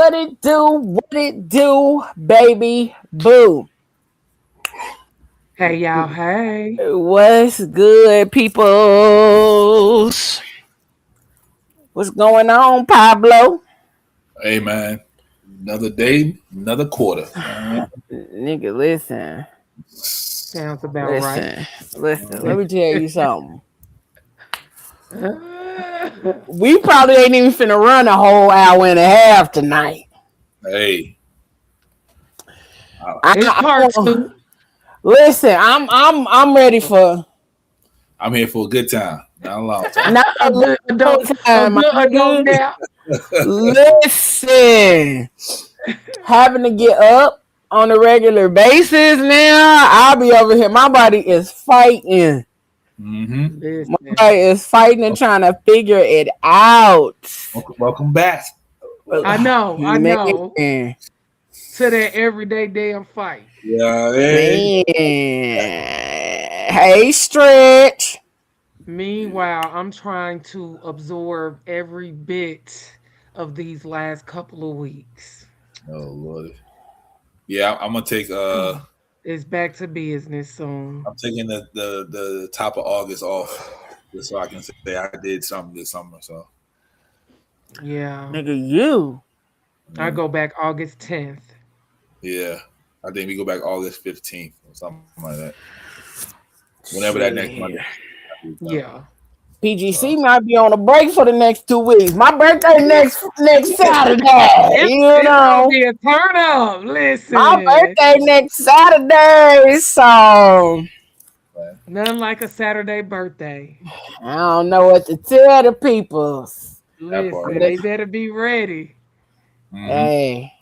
What it do, baby boo? Hey y'all, hey. What's good, peoples? What's going on, Pablo? Hey man, another day, another quarter. Nigga, listen, Sounds about right. listen, listen. Let me tell you something. We probably ain't even finna run a whole hour and a half tonight. Hey, It's part I, two. listen, I'm ready for I'm here for a good time, not a long time. not a A good long adult, a time, my good adult nigga. nap. Listen, having to get up on a regular basis now, I'll be over here. My body is fighting. Mm-hmm. My Listen, body is fighting and trying to figure it out. Welcome back. I Welcome. know, I Man, know. To that everyday damn fight. Yeah, hey. man. Hey, Stretch. Meanwhile, I'm trying to absorb every bit of these last couple of weeks. Oh Lord. Yeah, I'm gonna take. It's back to business soon. I'm taking the top of August off, just so I can say I did something this summer. So Yeah. Nigga, you. I yeah, go back August 10th. yeah. I think we go back August 15th or something like that. Whenever that next Monday. Shit. Yeah. PGC might be on a break for the next 2 weeks. My birthday next Saturday. It's You it's gonna know, be a turn up. my Listen. birthday next Saturday. So Nothing like a Saturday birthday. I don't know what to tell the peoples. That part. Listen, they better be ready. Mm-hmm. Hey,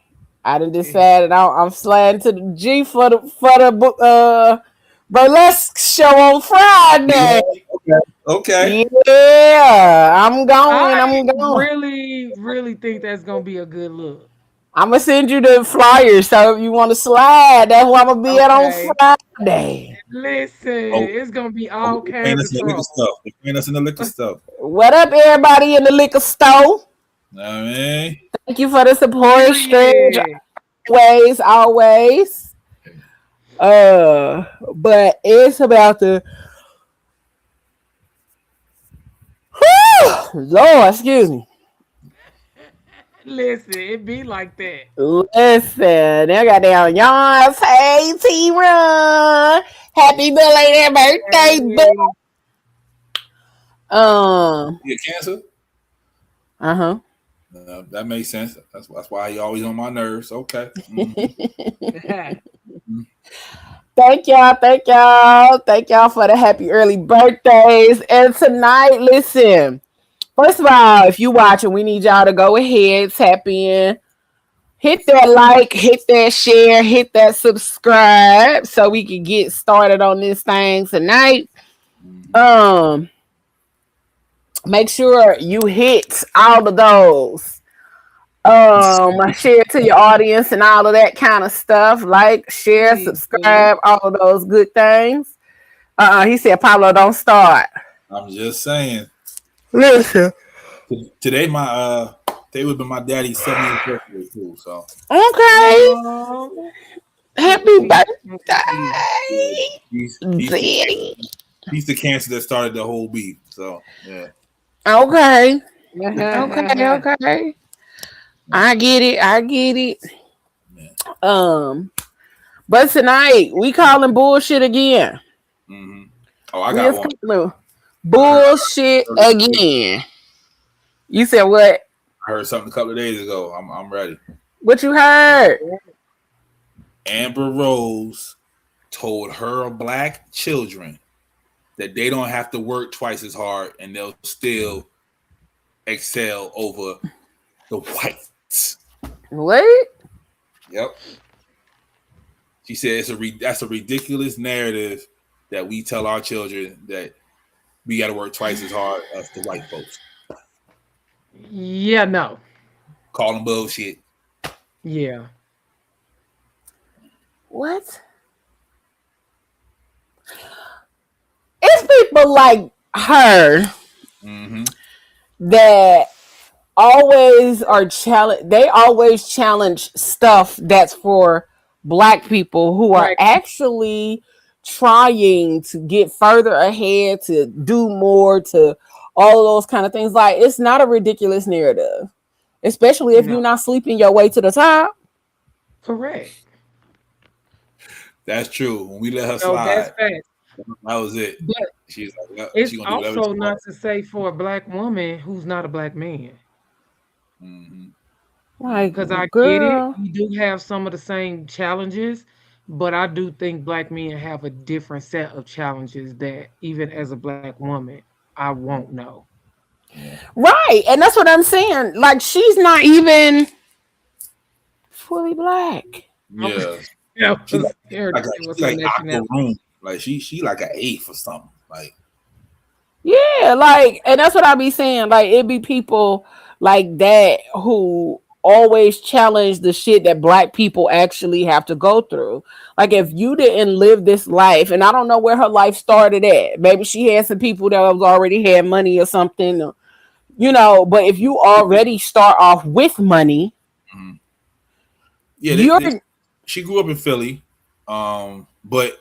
I done decided I'm sliding to the G for the burlesque show on Friday. Okay. Okay. Yeah, I'm going. I I'm going. really think that's gonna be a good look. I'm gonna send you the flyer. So if you want to slide, that's where I'm gonna be at on Okay. Friday. Listen, Oh, it's gonna be oh, all they're paying kinds us of in the liquor trouble. stuff. They're paying us in the liquor stuff. What up, everybody in the liquor store? Know what I mean? Thank you for the support, Stretch. Period. Always, always. But it's about to. Lord, excuse me. Listen, it be like that. Listen, they got down yawns. Hey, T Run. Happy belated birthday, boo. Hey, You get cancer? Uh huh. That makes sense. That's why he always on my nerves. Okay. Mm-hmm. Thank y'all for the happy early birthdays. And tonight, listen. First of all, if you watching, we need y'all to go ahead, tap in, hit that like, hit that share, hit that subscribe, so we can get started on this thing tonight. Um, Make sure you hit all of those. Share it to your audience and all of that kind of stuff. Like, share, please do. subscribe, all of those good things. He said, Pablo, don't start. I'm just saying. Listen. Today today would be my daddy's 70th birthday too. So Okay. Oh, Happy sweet. yeah, birthday, he's the Daddy. he's the cancer that started the whole beef. So yeah. Okay. Okay. I get it. I get it. Yeah. But tonight we calling bullshit again. Mm-hmm. Oh, I We got is one. calling I bullshit again. You said what? heard something a couple of days ago. I'm ready. What you heard? Amber Rose told her black children that they don't have to work twice as hard and they'll still excel over the whites. What? Yep. She said that's a ridiculous narrative that we tell our children that we got to work twice as hard as the white folks. Yeah, no. Call them bullshit. Yeah. What? It's people like her Mm-hmm. that always are challenge. They always challenge stuff that's for black people who are Black actually trying to get further ahead, to do more, to all of those kind of things. Like, it's not a ridiculous narrative, especially if no, you're not sleeping your way to the top. correct. That's true. When we let her No, that's slide, fact. that was it. But She's like, yep, it's she gonna do whatever also she not wants. to say for a black woman who's not a black man. Mm-hmm. Like, Because I get it. girl, We do have some of the same challenges, but I do think black men have a different set of challenges that even as a black woman, I won't know. Yeah. right? And that's what I'm saying. Like, she's not even fully black. Yeah. I She was like scared like to a, give us she some like nationality. aqua room. Like she like an eighth or something. Like Yeah, like, and that's what I be saying. Like, it be people like that who always challenge the shit that black people actually have to go through. Like, if you didn't live this life, and I don't know where her life started at. Maybe she had some people that was already had money or something, but if you already start off with money, mhm. Yeah, you're she grew up in Philly, but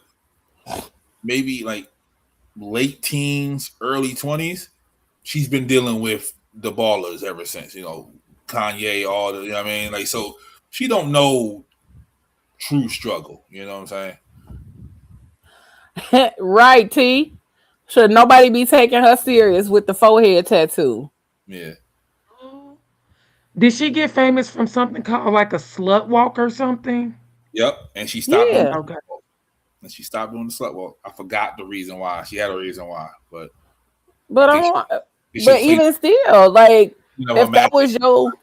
maybe like late teens, early 20s. She's been dealing with the ballers ever since. Kanye, all the, you know what I mean? Like, so she don't know true struggle. You know what I'm saying? right, T. Should nobody be taking her serious with the forehead tattoo? Yeah. Oh. Did she get famous from something called like a slut walk or something? Yep. And she stopped doing Yeah. the Okay. slut walk. And she stopped doing the slut walk. I forgot the reason why. She had a reason why, but I But think she, I'm, she but was playing, even still, like, her if that magic. was your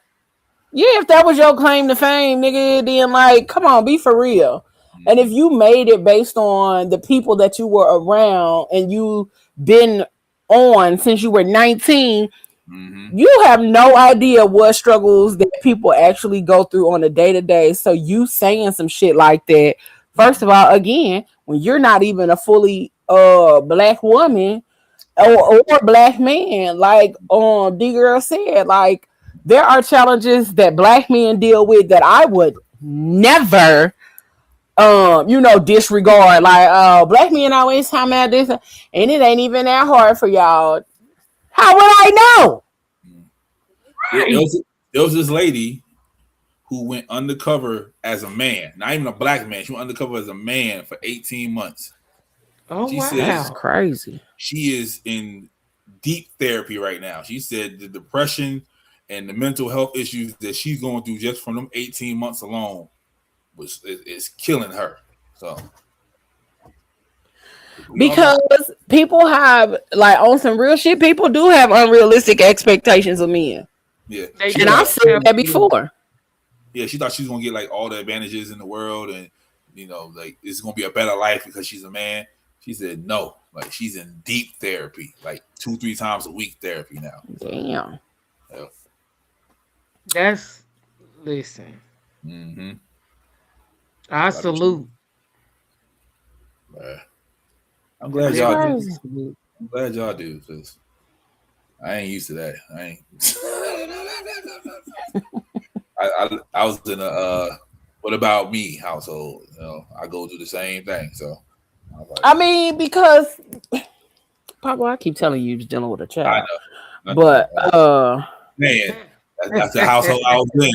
yeah, if that was your claim to fame, nigga, then like, come on, be for real. And if Mm-hmm. you made it based on the people that you were around and you been on since you were 19, Mm-hmm. you have no idea what struggles that people actually go through on a day to day. So you saying some shit like that, first of all, again, when you're not even a fully black woman, or black man, like D girl said, like, there are challenges that black men deal with that I would never disregard. Like, black men always talking about this, and it ain't even that hard for y'all. How would I know? Mm-hmm. There Right. was there was this lady who went undercover as a man, not even a black man. She went undercover as a man for 18 months. Oh She said That's wow. crazy. she is in deep therapy right now. She said the depression and the mental health issues that she's going through just from them 18 months alone is killing her. So we all know. Because people have, like, on some real shit, people do have unrealistic expectations of men. Yeah, They she And do. I've thought said that Absolutely. before. she thought she was gonna get like all the advantages in the world, and like it's gonna be a better life because she's a man. She said no, like she's in deep therapy, like 2-3 times a week therapy now. So Damn. yeah. That's listen. Mm-hmm. I About the truth. salute. I'm I glad That's y'all do. definitely crazy. salute. I'm glad y'all do because I ain't used to that. I ain't. I was in a what about me household. I go through the same thing. So I was like, I mean, because Papa, I keep telling you, you're dealing with a I child, know, but man, that's the household I was in.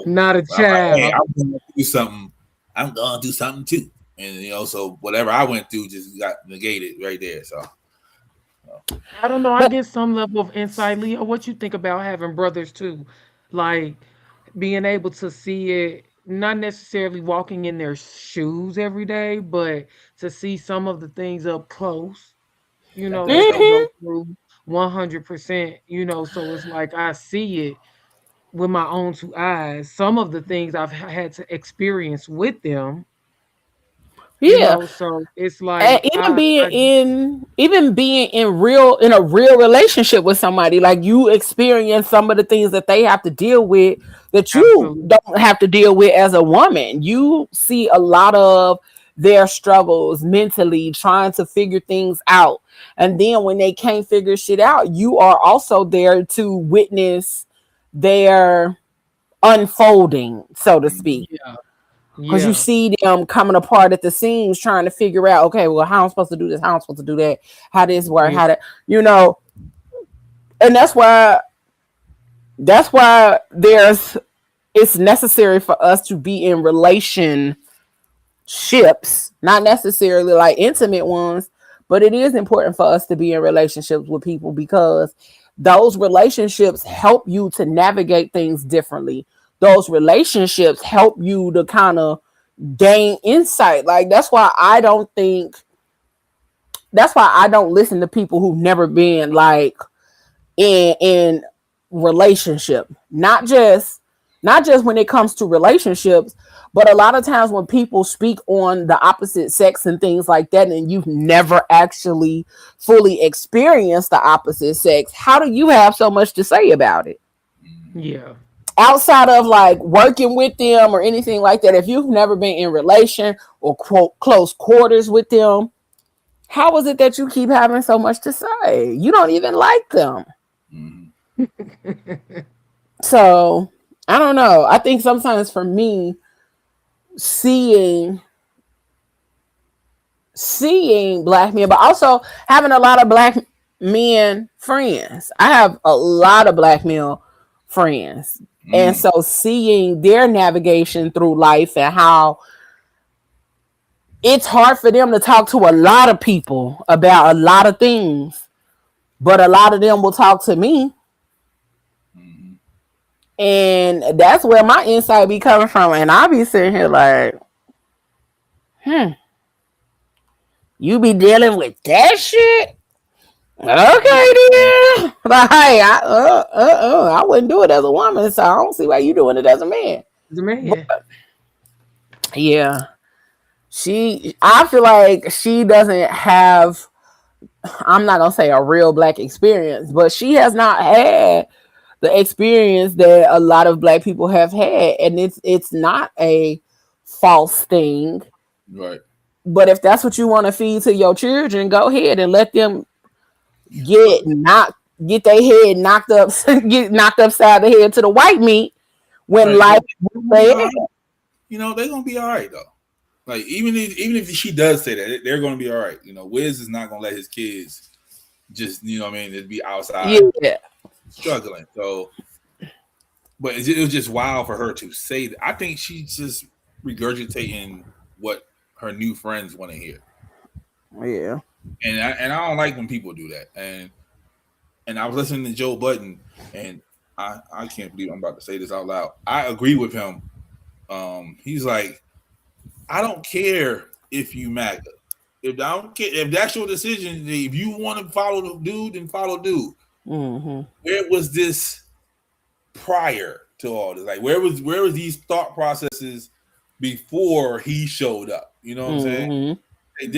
Not a But I'm like, hey, child. I'm gonna do something. I'm gonna do something too. And so whatever I went through just got negated right there. So I don't know. I but get some level of insight, Leo. What you think about having brothers too? Like being able to see it, not necessarily walking in their shoes every day, but to see some of the things up close, that's that they dope. go mhm. through 100%, so it's like I see it with my own two eyes. Some of the things I've had to experience with them, Yeah, so it's and like even being in a real relationship with somebody, like, you experience some of the things that they have to deal with that you absolutely, don't have to deal with as a woman. You see a lot of their struggles mentally trying to figure things out, and then when they can't figure shit out, you are also there to witness their unfolding, so to speak. Yeah. Because you Yeah. see them coming apart at the seams, trying to figure out, okay, well, how I'm supposed to do this, how I'm supposed to do that, how this work, Yeah. how that, you know, and that's why there's it's necessary for us to be in relationships, not necessarily like intimate ones, but it is important for us to be in relationships with people because those relationships help you to navigate things differently. Those relationships help you to kind of gain insight. Like that's why I don't listen to people who've never been like in relationship. Not just when it comes to relationships, but a lot of times when people speak on the opposite sex and things like that, and you've never actually fully experienced the opposite sex, how do you have so much to say about it? Yeah. Outside of like working with them or anything like that, if you've never been in relation or quote close quarters with them, how is it that you keep having so much to say? You don't even like them. Mhm. So I don't know. I think sometimes for me, seeing seeing black men, but also having a lot of black men friends. I have a lot of black male friends. And Mm. so seeing their navigation through life and how it's hard for them to talk to a lot of people about a lot of things, but a lot of them will talk to me. Mhm. And that's where my insight be coming from. And I'll be sitting here like, hmm, you be dealing with that shit? Okay, then. Like, hey, I wouldn't do it as a woman, so I don't see why you doing it as a man. The But man. yeah, I feel like she doesn't have, I'm not gonna say a real black experience, but she has not had the experience that a lot of black people have had, and it's not a false thing. Right. But if that's what you want to feed to your children, go ahead and let them But get knocked, get their head knocked up, get knocked upside the head to the white meat when right, life but they're gonna be they all right. They're gonna be all right though. Like even if she does say that, they're gonna be all right. Wiz is not gonna let his kids just just be outside yeah struggling. So, but it was just wild for her to say that. I think she's just regurgitating what her new friends want to hear, yeah and I don't like when people do that. And I was listening to Joe Budden, and I can't believe I'm about to say this out loud. I agree with him. He's like, I don't care if you MAGA. If I don't care if that's your decision, if you want to follow the dude, then follow dude. mm-hmm. Where was this prior to all this? Like where was these thought processes before he showed up? You know what I'm saying? Mm-hmm. Like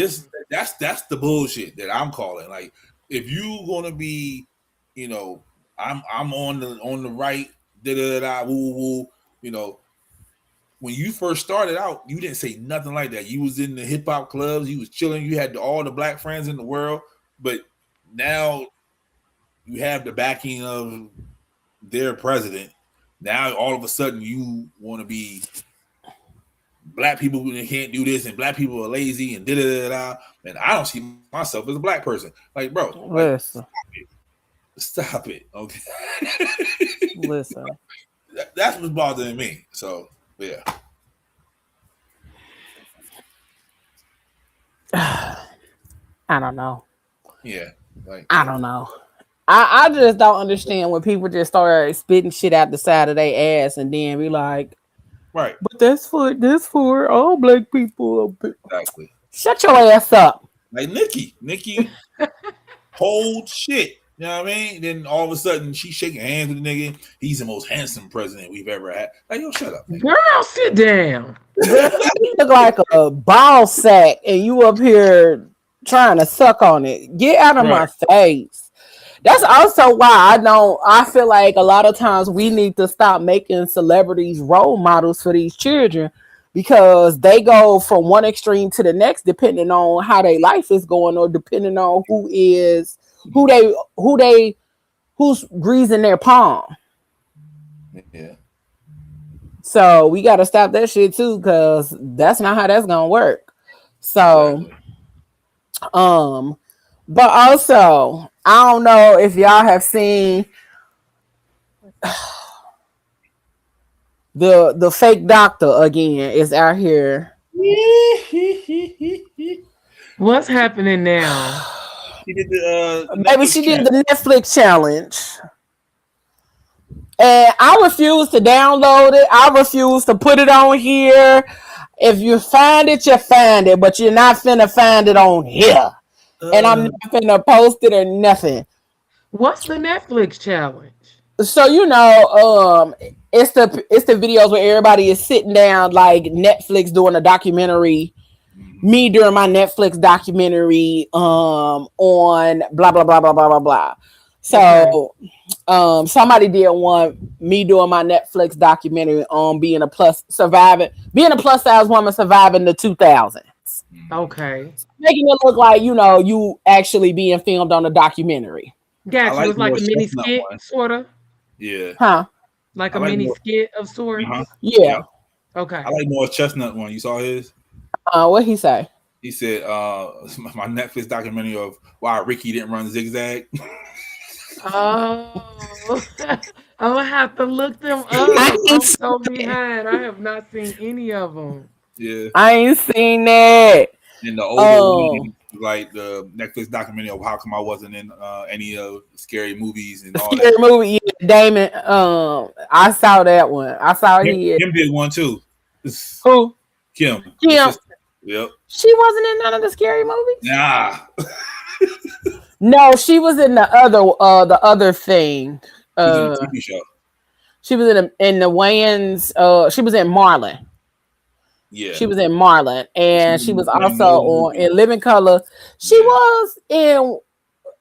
that's the bullshit that I'm calling. Like if you gonna be, you know, I'm on the right, da da da woo woo, you know, when you first started out, you didn't say nothing like that. You was in the hip hop clubs, you was chilling, you had all the black friends in the world, but now you have the backing of their president. Now all of a sudden you want to be black people can't do this and black people are lazy and da da da da. And I don't see myself as a black person. Like, bro, like Listen, stop it, okay? listen. That's what's bothering me. So yeah, I don't know. yeah, like I don't know. I just don't understand when people just start spitting shit out the side of their ass and then be like, right, but that's for all black people. exactly. Shut your ass up. Like Nikki, hold shit. You know what I mean? Then all of a sudden she's shaking hands with the nigga. He's the most handsome president we've ever had. Like, yo, shut up, nigga. Girl, sit down. Girl, you look like a ball sack and you up here trying to suck on it. Get out of my Right. face. That's also why I feel like a lot of times we need to stop making celebrities role models for these children because they go from one extreme to the next depending on how their life is going or depending on who's greasing their palm. Yeah, So we got to stop that shit too, because that's not how that's gonna work. So, exactly. um, but also, I don't know if y'all have seen the fake doctor again is out here. She What's happening now? did the Maybe Netflix she did channel. the Netflix challenge. And I refuse to download it. I refuse to put it on here. If you find it, you find it, but you're not finna find it on here. And I'm Uh, not finna post it or nothing. What's the Netflix challenge? So it's the videos where everybody is sitting down like Netflix doing a documentary. mhm. Me during my Netflix documentary on blah blah blah blah blah blah blah. Okay. So somebody did one me doing my Netflix documentary on being a plus size woman surviving the 2000s, Mhm. Okay. making it look like you actually being filmed on a documentary. I Got you. like It's more like a mini chestnut skit, one. sort of. Yeah, Huh? Like I a like mini more. skit of Uh-huh. sorts. Yeah. Yep. I Okay. like more chestnut one. You saw his? What he say? He said, my Netflix documentary of why Ricky didn't run zigzag. Oh, I'm gonna have to look them I up. ain't I'm seen so it. behind. I have not seen any of them. Yeah. I ain't seen that. And the older Oh, woman, like the Netflix documentary of how come I wasn't in any scary movies and all scary that. movie. Yeah, Damon. I saw that one. I saw Kim, he. Kim did one too. Who? Kim, the Kim. sister. Yep. She wasn't in none of the scary movies. Nah. No, she was in the other thing. She was in a Uh, TV show. she was in the Wayans. She was in Marlin. Yeah. She was in Marlin, She and she was was in also those on movies. in Living Color. She Yeah. was in. Oh,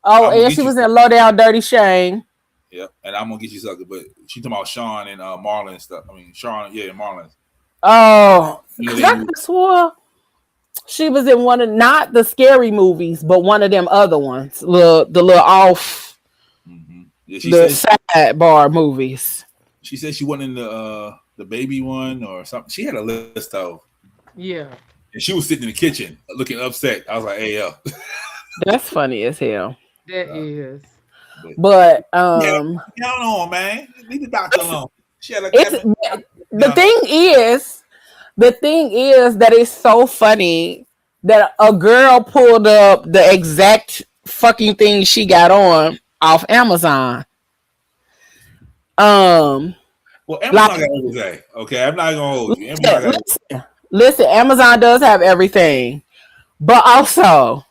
I'm gonna and get she you was in sucker. Low Down Dirty Shame. Yeah. And I'm gonna get you sucker. But she talking about Sean and Marlon and stuff. I mean Sean, yeah, Marlon. Oh, You know because they I movie. could have swore she was in one of not the scary movies, but one of them other ones, the little off Yeah, the sidebar movies. she said she wasn't in the baby one or something. She had a list of, Yeah, and she was sitting in the kitchen looking upset. I was like, hey yo. That's funny as hell. that Uh, is. but But yeah, count on, man. Leave the doctor alone. She had a it's cabinet the down there. thing is the thing is that it's so funny that a girl pulled up the exact fucking thing she got on off Amazon. Um, Well, like Amazon got everything. Okay, I'm not gonna hold you. Amazon got listen, Amazon does have everything, but also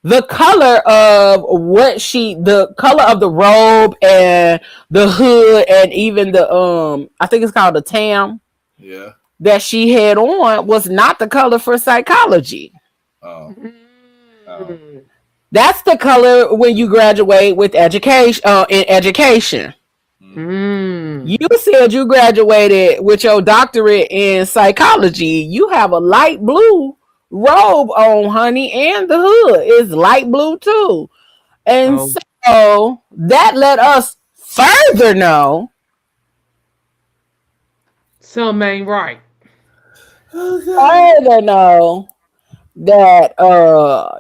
the color of the robe and the hood and even the I think it's called the tam yeah. that she had on was not the color for psychology. Oh, oh. Mm. That's the color when you graduate with education in education. Mm-hmm. You Mm. said you graduated with your doctorate in psychology. You have a light blue robe on, honey, and the hood is light blue too. And Oh, so that let us some ain't right. Okay. further know that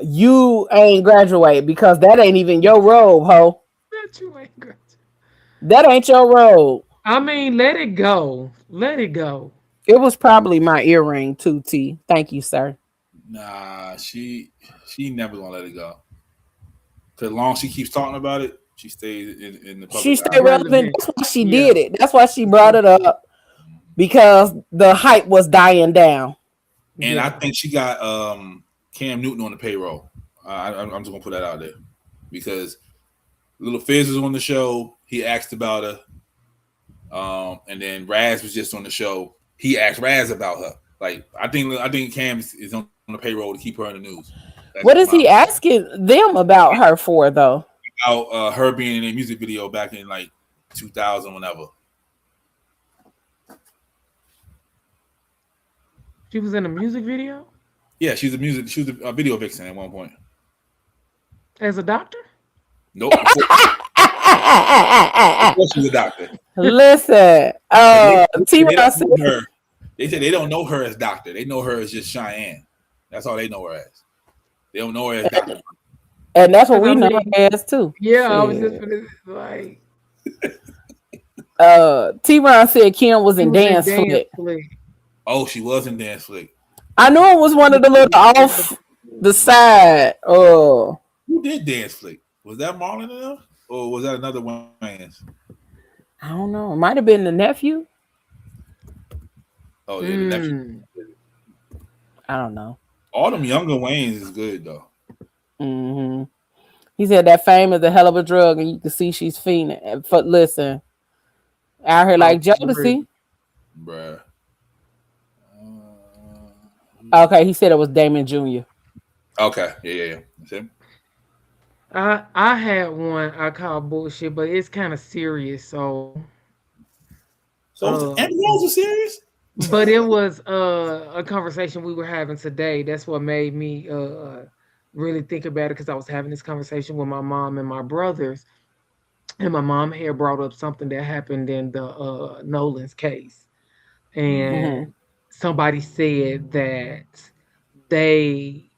you ain't graduate because that ain't even your robe, ho. That you ain't good. That ain't your robe. I mean, let it go. Let it go. It was probably my earring too, T. Thank you, sir. Nah, she never gonna let it go. Cause as long as she keeps talking about it, she stays in the She public stayed eye. relevant. Relevant. That's why she Yeah. did it. That's why she brought So it true. up because the hype was dying down. And I Yeah. think she got Cam Newton on the payroll. I'm just gonna put that out there because Little Fizz was on the show. He asked about her, and then Raz was just on the show. He asked Raz about her. Like I think Cam is on the payroll to keep her in the news. That's What just is my he asking them about her for, though? about her being in a music video back in like 2000, whenever. She was in a music video Yeah, she was a video vixen at one point. as a doctor. Nope, Of course, she's a doctor. Listen, And T they Ross, don't know her. They said they don't know her as doctor. They know her as just Cheyenne. That's all they know her as. They don't know her as doctor. and that's what Because I we know mean, her as too. yeah, I was just Shit. gonna like T Ron said Kim was he in was in dance dance flick. flick. Oh, she was in Dance Flick. I knew it was one of the little off the side. Oh, Who did Dance Flick? Was that Marlon enough? Or was that another Wayans? I don't know. It might have been the nephew. Oh, yeah, the nephew. Mm. I don't know. All them younger Wayans is good, though. Hmm. He said that fame is a hell of a drug, and you can see she's fiending. Listen, out here Oh, like for real. Jodeci. Bruh. Okay, he said it was Damon Jr. Okay. Yeah. That's him. I had one I call bullshit, but it's kind of serious. So, So, uh, Amber Rose was serious? but it was a conversation we were having today. That's what made me really think about it because I was having this conversation with my mom and my brothers, and my mom had brought up something that happened in the Nolan's case, Mm-hmm. Hmm. and somebody said that they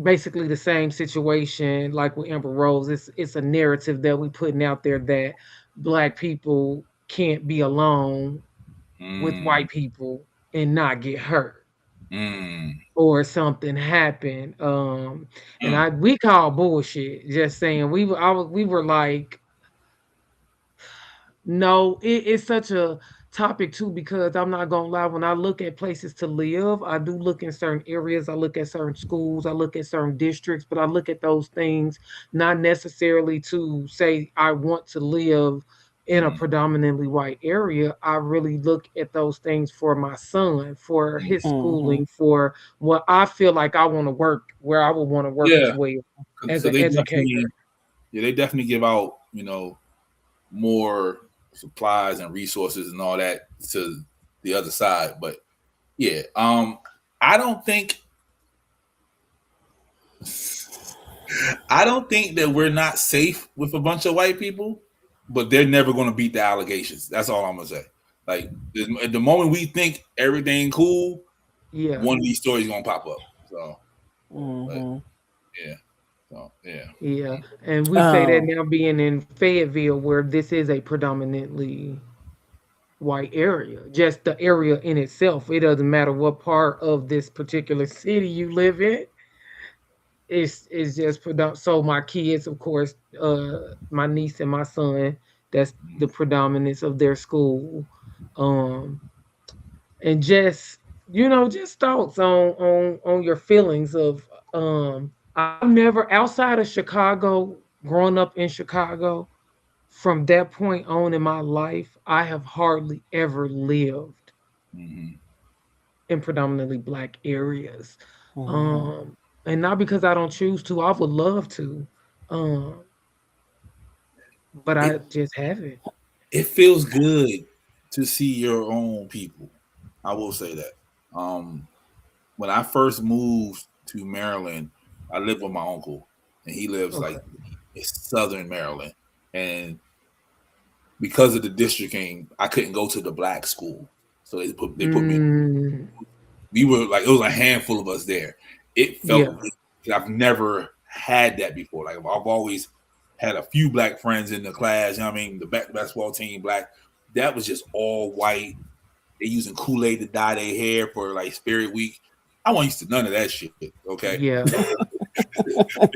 basically the same situation like with Amber Rose. It's a narrative that we putting out there that black people can't be alone with Mm, white people and not get hurt mm, or something happen. And mm. I we call bullshit. Just saying we were like no, it's such a topic too because I'm not gonna lie. When I look at places to live, I do look in certain areas. I look at certain schools. I look at certain districts, but I look at those things not necessarily to say I want to live in a Mm, predominantly white area. I really look at those things for my son, for mm. his Hmm. schooling, for what I feel like I want to work, where I would want to work as Yeah. well as So an they educator. definitely, yeah, they definitely give out, more supplies and resources and all that to the other side. But yeah, I don't think I don't think that we're not safe with a bunch of white people, but they're never going to beat the allegations. That's all I'm gonna say. Like at the moment we think everything cool, Yeah. one of these stories gonna pop up. So, but Hmm. yeah, so yeah, Yeah, and we say that Um. now being in Fayetteville, where this is a predominantly white area, just the area in itself. It doesn't matter what part of this particular city you live in. It's just so my kids, of course, my niece and my son, that's the predominance of their school. Um, and just just thoughts on your feelings of I've never outside of Chicago, growing up in Chicago, from that point on in my life, I have hardly ever lived mm-hmm. in predominantly black areas. Hmm. Um and not because I don't choose to, I would love to. Um but it I just haven't. it feels good to see your own people. I will say that. Um, when I first moved to Maryland, I lived with my uncle, and he lives like Okay. in Southern Maryland, and because of the districting, I couldn't go to the black school, so they put me. Mm, We were like it was a handful of us there. It felt yeah. good. I've never had that before. Like I've always had a few black friends in the class. You know what I mean? The basketball team, black. That was just all white. They using Kool-Aid to dye their hair for like Spirit Week. I wasn't used to none of that shit. Okay. Yeah.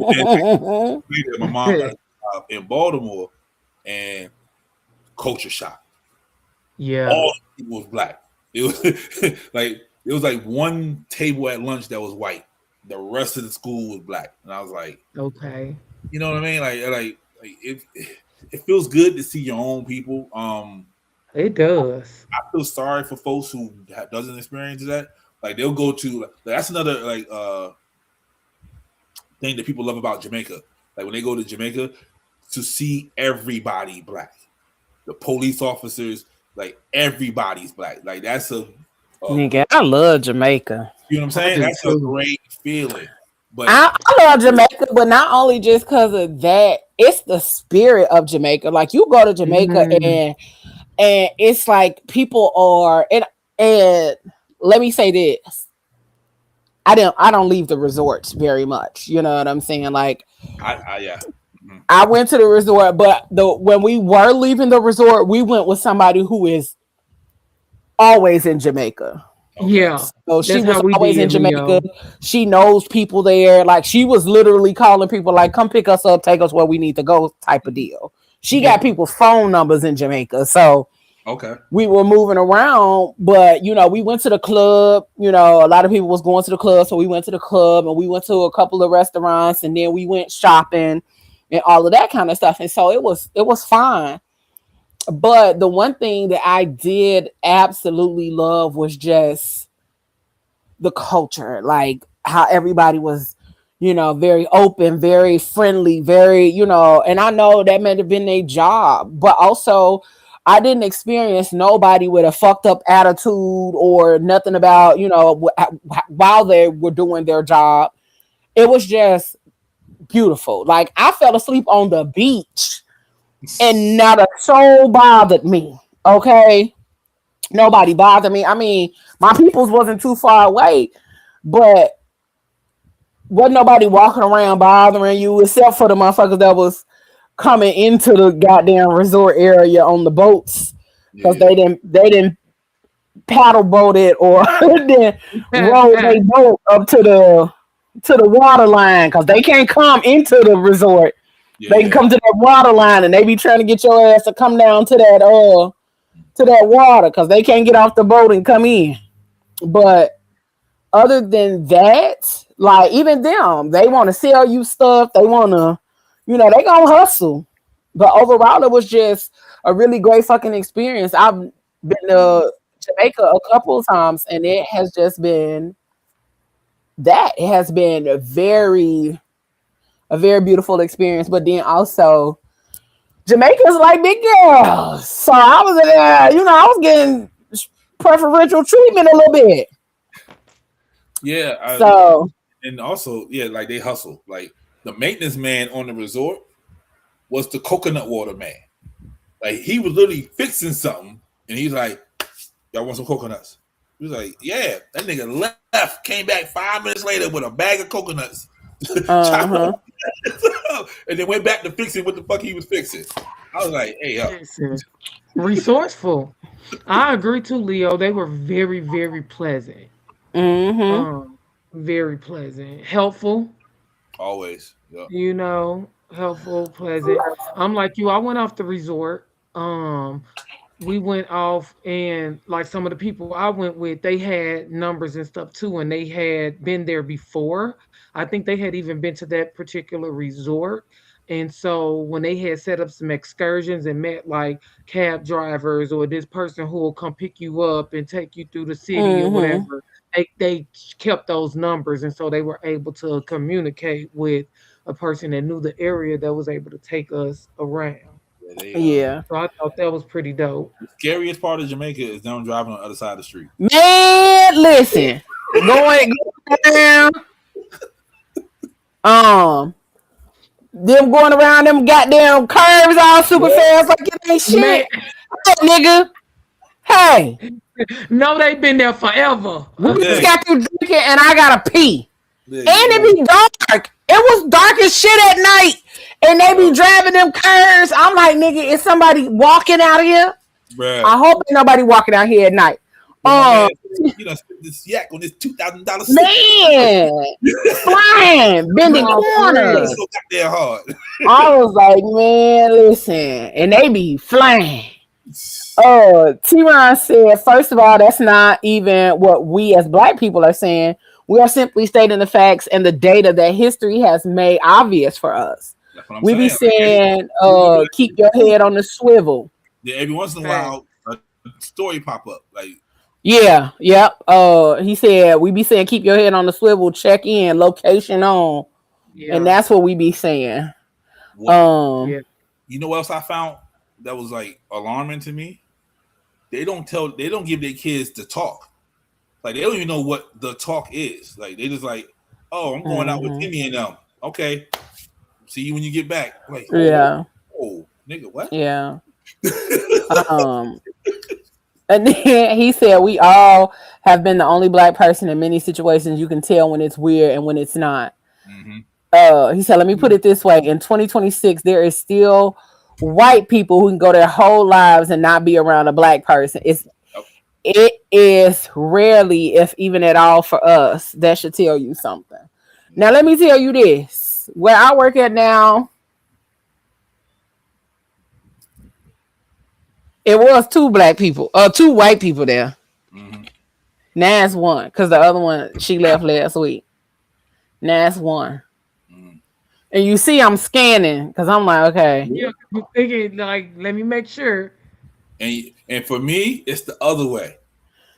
And my mom got a job in Baltimore and culture shock. Yeah. All the people was black. It was like it was like one table at lunch that was white. The rest of the school was black. And I was like, Okay. you know what I mean? Like it feels good to see your own people. It does. I feel sorry for folks who doesn't experience that. Like they'll go to that's another thing that people love about Jamaica. Like when they go to Jamaica to see everybody black, the police officers, like everybody's black. Like that's a Nigga, I love Jamaica. you know what I'm I saying? do That's a too. great feeling. But I love Jamaica, but not only just because of that. it's the spirit of Jamaica. Like you go to Jamaica Mm, and it's like people are and let me say this. I don't leave the resorts very much. You know what I'm saying? Like I yeah. Mm-hmm. I went to the resort, but the when we were leaving the resort, we went with somebody who is always in Jamaica. Okay. yeah, So she that's was how we always in did, Jamaica. Leo. She knows people there. Like she was literally calling people like, come pick us up, take us where we need to go type of deal. She got Yeah. people's phone numbers in Jamaica. So Okay. we were moving around, but we went to the club. A lot of people was going to the club. So we went to the club and we went to a couple of restaurants and then we went shopping and all of that kind of stuff. And so it was fine. But the one thing that I did absolutely love was just the culture, like how everybody was, very open, very friendly, very, and I know that may have been their job, but also I didn't experience nobody with a fucked up attitude or nothing about, while they were doing their job. It was just beautiful. Like I fell asleep on the beach and not a soul bothered me. Okay. Nobody bothered me. I mean, my peoples wasn't too far away, but wasn't nobody walking around bothering you except for the motherfuckers that was coming into the goddamn resort area on the boats because Yeah. they didn't paddle boat it or then roll their boat up to the water line because they can't come into the resort. Yeah. They can Yeah. come to that water line and they be trying to get your ass to come down to that water because they can't get off the boat and come in. But other than that, like even them, they want to sell you stuff. They want to, they gonna hustle. But overall, it was just a really great fucking experience. I've been to Jamaica a couple of times, and it has just been that. It has been a very beautiful experience. But then also, Jamaica's like big girls, so I was there. I was getting preferential treatment a little bit. Yeah. So, And also, yeah, like they hustle. Like the maintenance man on the resort was the coconut water man. Like he was literally fixing something, and he's like, "Y'all want some coconuts?" He was like, "Yeah." That nigga left, came back 5 minutes later with a bag of coconuts, uh-huh. and then went back to fixing what the fuck he was fixing. I was like, "Hey, yo, Listen, resourceful. I agree too, Leo. They were very, very pleasant. Mm-hmm. Um, very pleasant, helpful. always, yeah, Helpful, pleasant. I'm like you. I went off the resort. We went off and like some of the people I went with, they had numbers and stuff too, and they had been there before. I think they had even been to that particular resort. And so when they had set up some excursions and met like cab drivers or this person who will come pick you up and take you through the city or Mm-hmm. whatever, they kept those numbers. And so they were able to communicate with a person that knew the area that was able to take us around. yeah." They Yeah. So I thought that was pretty dope. the scariest part of Jamaica is them driving on the other side of the street. Man, listen. Going down. Um, them going around them goddamn curves all super fast like it ain't Man, shit. Hey, nigga. Hey, no, they've been there forever. we just Yeah, got through drinking and I gotta pee. yeah, And you it know, be dark. It was dark as shit at night. And they yeah, be driving them curves. I'm like, nigga, is somebody walking out here? bruh. I hope ain't nobody walking out here at night. But my Um, man, you know, spent this yak on this $2,000 suit. man, flying, bending No, for That's real. corners. so goddamn hard. I was like, man, listen, and they be flying. T-Ron said, first of all, that's not even what we as black people are saying. We are simply stating the facts and the data that history has made obvious for us. That's what I'm We be saying. Like saying, you look at keep the your news, head on the swivel. then every once in a Fact. while, a story pop up. Like Yeah, yep. He said we be saying keep your head on the swivel, check in, location on, and Yeah. that's what we be saying. what? Um, Yeah. You know what else I found that was like alarming to me? They don't give their kids the talk. Like they don't even know what the talk is. Like they just like, oh, I'm going out with mhm. Timmy and them. Okay, See you when you get back. Like, Yeah. oh, nigga, what? Yeah. Um, and then he said, "We all have been the only black person in many situations. You can tell when it's weird and when it's not." Mm-hmm. He said, "Let me put it this way: in 2026, there is still white people who can go their whole lives and not be around a black person. Yep. It is rarely, if even at all, for us. That should tell you something. Now, let me tell you this: where I work at now, it was two white people there. Mm-hmm. Now it's one because the other one she left last week. Now it's one." Mm-hmm. And you see, I'm scanning because I'm like, okay, Yeah, I'm thinking like, let me make sure. And for me, it's the other way.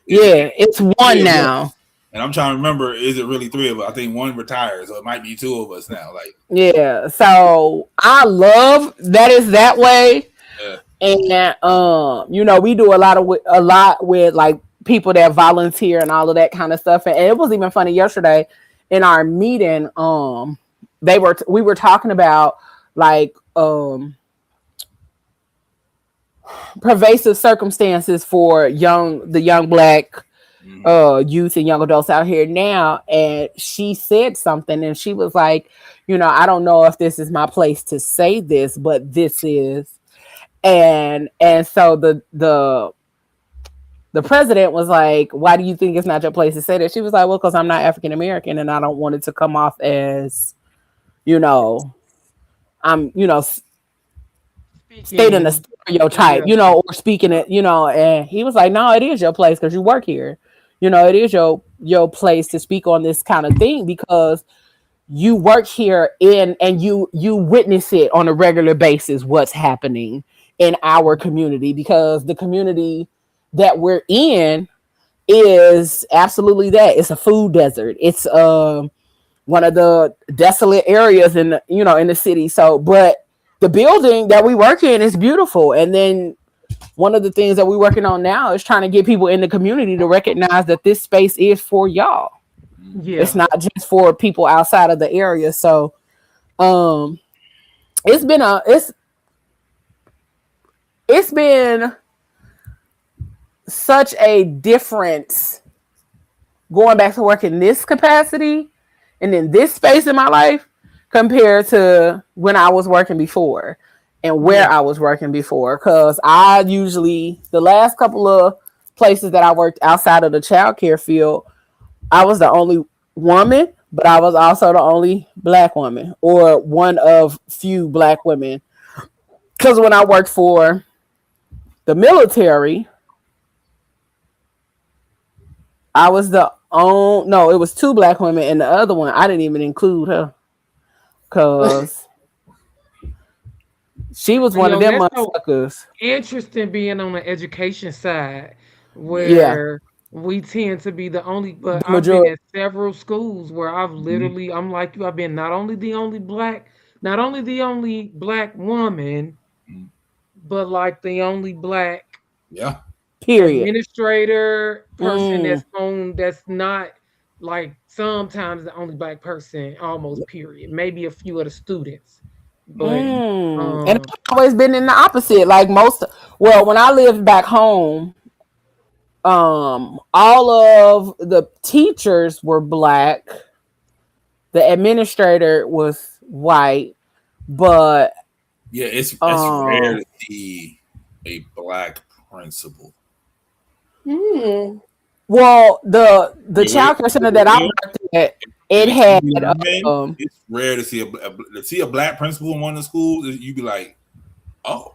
It's yeah, it's three one of us. now. And I'm trying to remember, is it really three of us? I think one retired, so it might be two of us now. Like, Yeah, so I love that it's that way, yeah. and we do a lot with like people that volunteer and all of that kind of stuff. And it was even funny yesterday in our meeting. We were talking about like pervasive circumstances for the young black Mm-hmm. youth and young adults out here now. And she said something, and she was like, I don't know if this is my place to say this, but this is. And so the president was like, "Why do you think it's not your place to say that?" She was like, "Well, because I'm not African American, and I don't want it to come off as, you know, I'm, stating a Speaking, stereotype, yeah, or speaking it, And he was like, "No, it is your place because you work here. It is your place to speak on this kind of thing because you work here and you witness it on a regular basis what's happening in our community, because the community that we're in is absolutely that. It's a food desert. It's one of the desolate areas in the city. So, but the building that we work in is beautiful. And then one of the things that we're working on now is trying to get people in the community to recognize that this space is for y'all. It's yeah. not just for people outside of the area." So, um, it's been it's been such a difference going back to work in this capacity and in this space in my life compared to when I was working before and where Yeah. I was working before. Because the last couple of places that I worked outside of the childcare field, I was the only woman, but I was also the only black woman or one of few black women. Because when I worked for the military, I was the only, no, it was two black women, and the other one, I didn't even include her because she was one of them That's so motherfuckers. interesting being on the education side Yeah, where we tend to be the only, but the I've been majority. at several schools where Mm-hmm. I'm like you, I've been not only the only black woman, Mm-hmm. but like the only black Yeah. Period. administrator person Mm, that's not like sometimes the only black person almost period. Maybe a few of the students. But And um I've always been in the opposite. Like well, when I lived back home, all of the teachers were black. The administrator was white, but Yeah, it's rare um to see a black principal. hmm. Well, the childcare center that I Here worked at, in it the had city I'm in, um it's rare to see to see a black principal in one of the schools. You'd be like, oh,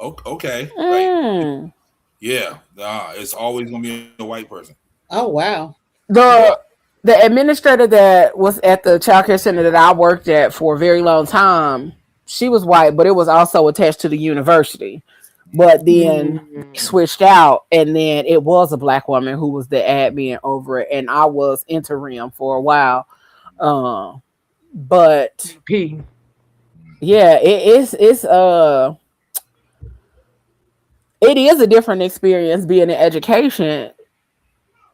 okay, like mm, yeah, nah, it's always gonna be a white person. Oh wow. Yeah. the the administrator that was at the childcare center that I worked at for a very long time, she was white, but it was also attached to the university. But then they mm, switched out, and then it was a black woman who was the admin over it, and I was interim for a while. Um, but P. yeah, it is a different experience being in education.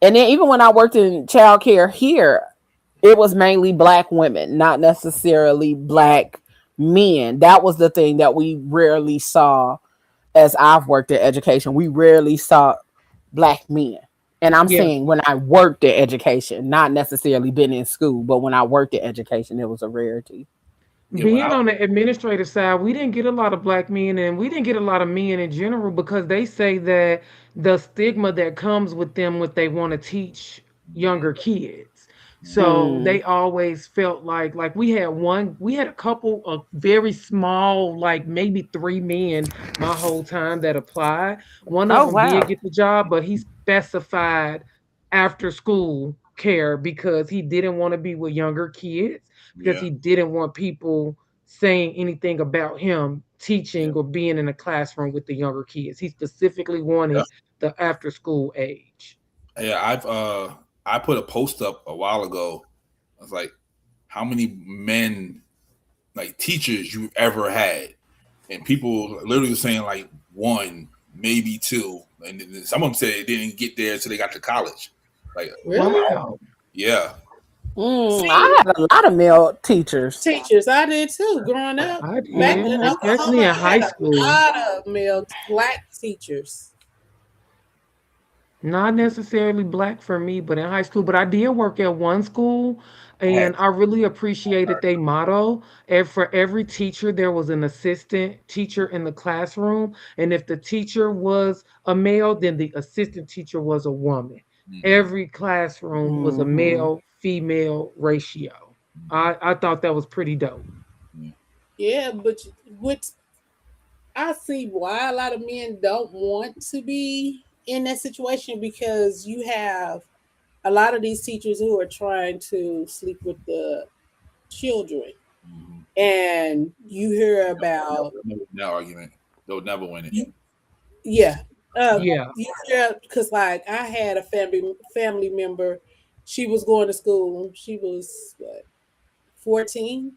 And then even when I worked in childcare here, it was mainly black women, not necessarily black men. That was the thing that we rarely saw as I've worked in education. We rarely saw black men. And I'm Yeah. saying when I worked in education, not necessarily been in school, but when I worked in education, it was a rarity. Yeah, when Being I on the administrative side, we didn't get a lot of black men and we didn't get a lot of men in general because they say that the stigma that comes with them what they want to teach younger kids. So Mm. they always felt like we had a couple of very small, like maybe three men my whole time that applied. One of Oh, them did wow. get the job, but he specified after school care because he didn't want to be with younger kids because yeah, he didn't want people saying anything about him yeah, teaching or being in a classroom with the younger kids. He specifically yeah, wanted the after school age. yeah. I put a post up a while ago. I was like, how many men like teachers you ever had, and people literally saying like one, maybe two, and then some of them said it didn't get there until they got to college. Like, Really? Wow. yeah, I See, had a lot of male teachers. teachers, I did too. Growing up, I back did, in Hmm. especially Oklahoma, in I had high a school. lot of male black teachers. Not necessarily black for me, but in high school. But I did work at one school I had and I really appreciated their motto. And for every teacher, there was an assistant teacher in the classroom. And if the teacher was a male, then the assistant teacher was a woman. mm-hmm, Every classroom was a Hmm. male female ratio. I thought that was pretty dope. yeah, Yeah, but what I see why a lot of men don't want to be in that situation because you have a lot of these teachers who are trying to sleep with the children, mm-hmm. and you hear about Never win that argument. They'll never win it. you, yeah, Yeah. you hear because like I had a family member, she was going to school, she was what 14,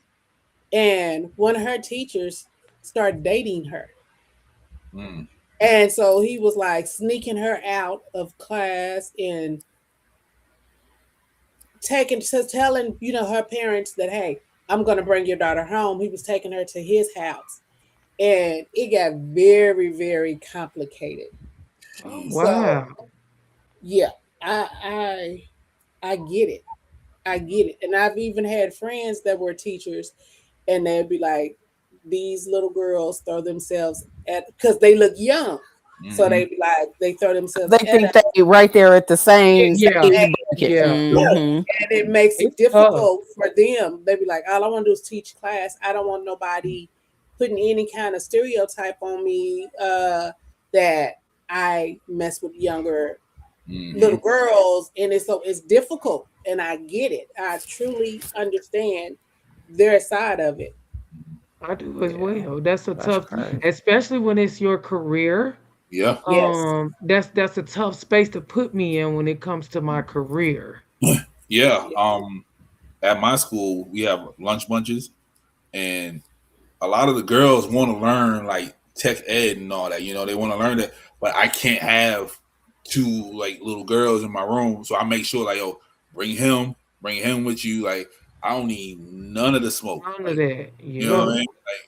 and one of her teachers started dating her. Mm, And so he was like sneaking her out of class and taking to telling, her parents that, hey, I'm gonna bring your daughter home. He was taking her to his house. And it got very, very complicated. Oh, jeez. So wow. yeah, I I get it. I get it. And I've even had friends that were teachers and they'd be like, these little girls throw themselves at because they look young. So Mm-hmm. they be like they throw themselves They at think us. they right there at the same Yeah. age bracket. Yeah. Yeah, Hmm. and it makes it It's tough. difficult for them. They be like, all I want to do is teach class. I don't want nobody putting any kind of stereotype on me that I mess with younger Mm-hmm. little girls, and it's difficult. And I get it. I truly understand their side of it. I do as Yeah, well. That's a that's tough, crazy. especially when it's your career. Yeah, Yes. That's a tough space to put me in when it comes to my career. yeah. Yeah. At my school, we have lunch bunches, and a lot of the girls want to learn like tech ed and all that. They want to learn that, but I can't have two like little girls in my room, so I make sure like, yo, bring him with you. Like, I don't need none of the smoke. None of Like, that. you know what I Yep.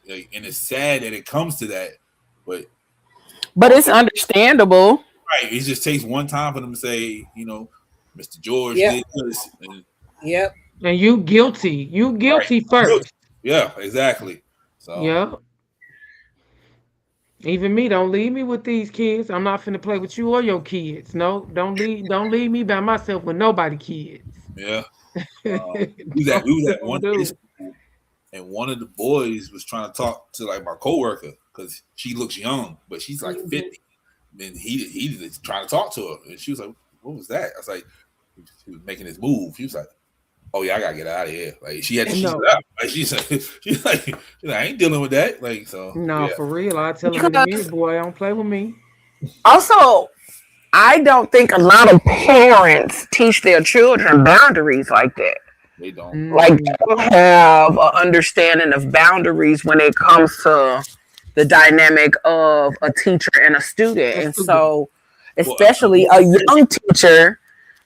mean? And it's sad that it comes to that, but But it's understandable. right, it just takes one time for them to say, Mr. George Yep. did this, and Yep. And you guilty. You right, guilty I'm guilty. first. Yeah, exactly. So Yep. Even me, don't leave me with these kids. I'm not finna play with you or your kids. No, don't leave me by myself with nobody kids. yeah, Don't, we was at one don't high do. school, and one of the boys was trying to talk to like my coworker because she looks young, but she's like Mhm. 50. And he was trying to talk to her, and she was like, "What was that?" I was like, "He was making his move." He was like, "Oh yeah, I gotta get out of here." Like she had to keep No. it up. Like she's like, I ain't dealing with that. Like so, No, yeah, for real. I tell him in a minute, Because boy, don't play with me. also, I don't think a lot of parents teach their children boundaries like that. they don't. Like they Mm, don't have an understanding of boundaries when it comes to the dynamic of a teacher and a student. a And student. so, Well, especially a young teacher,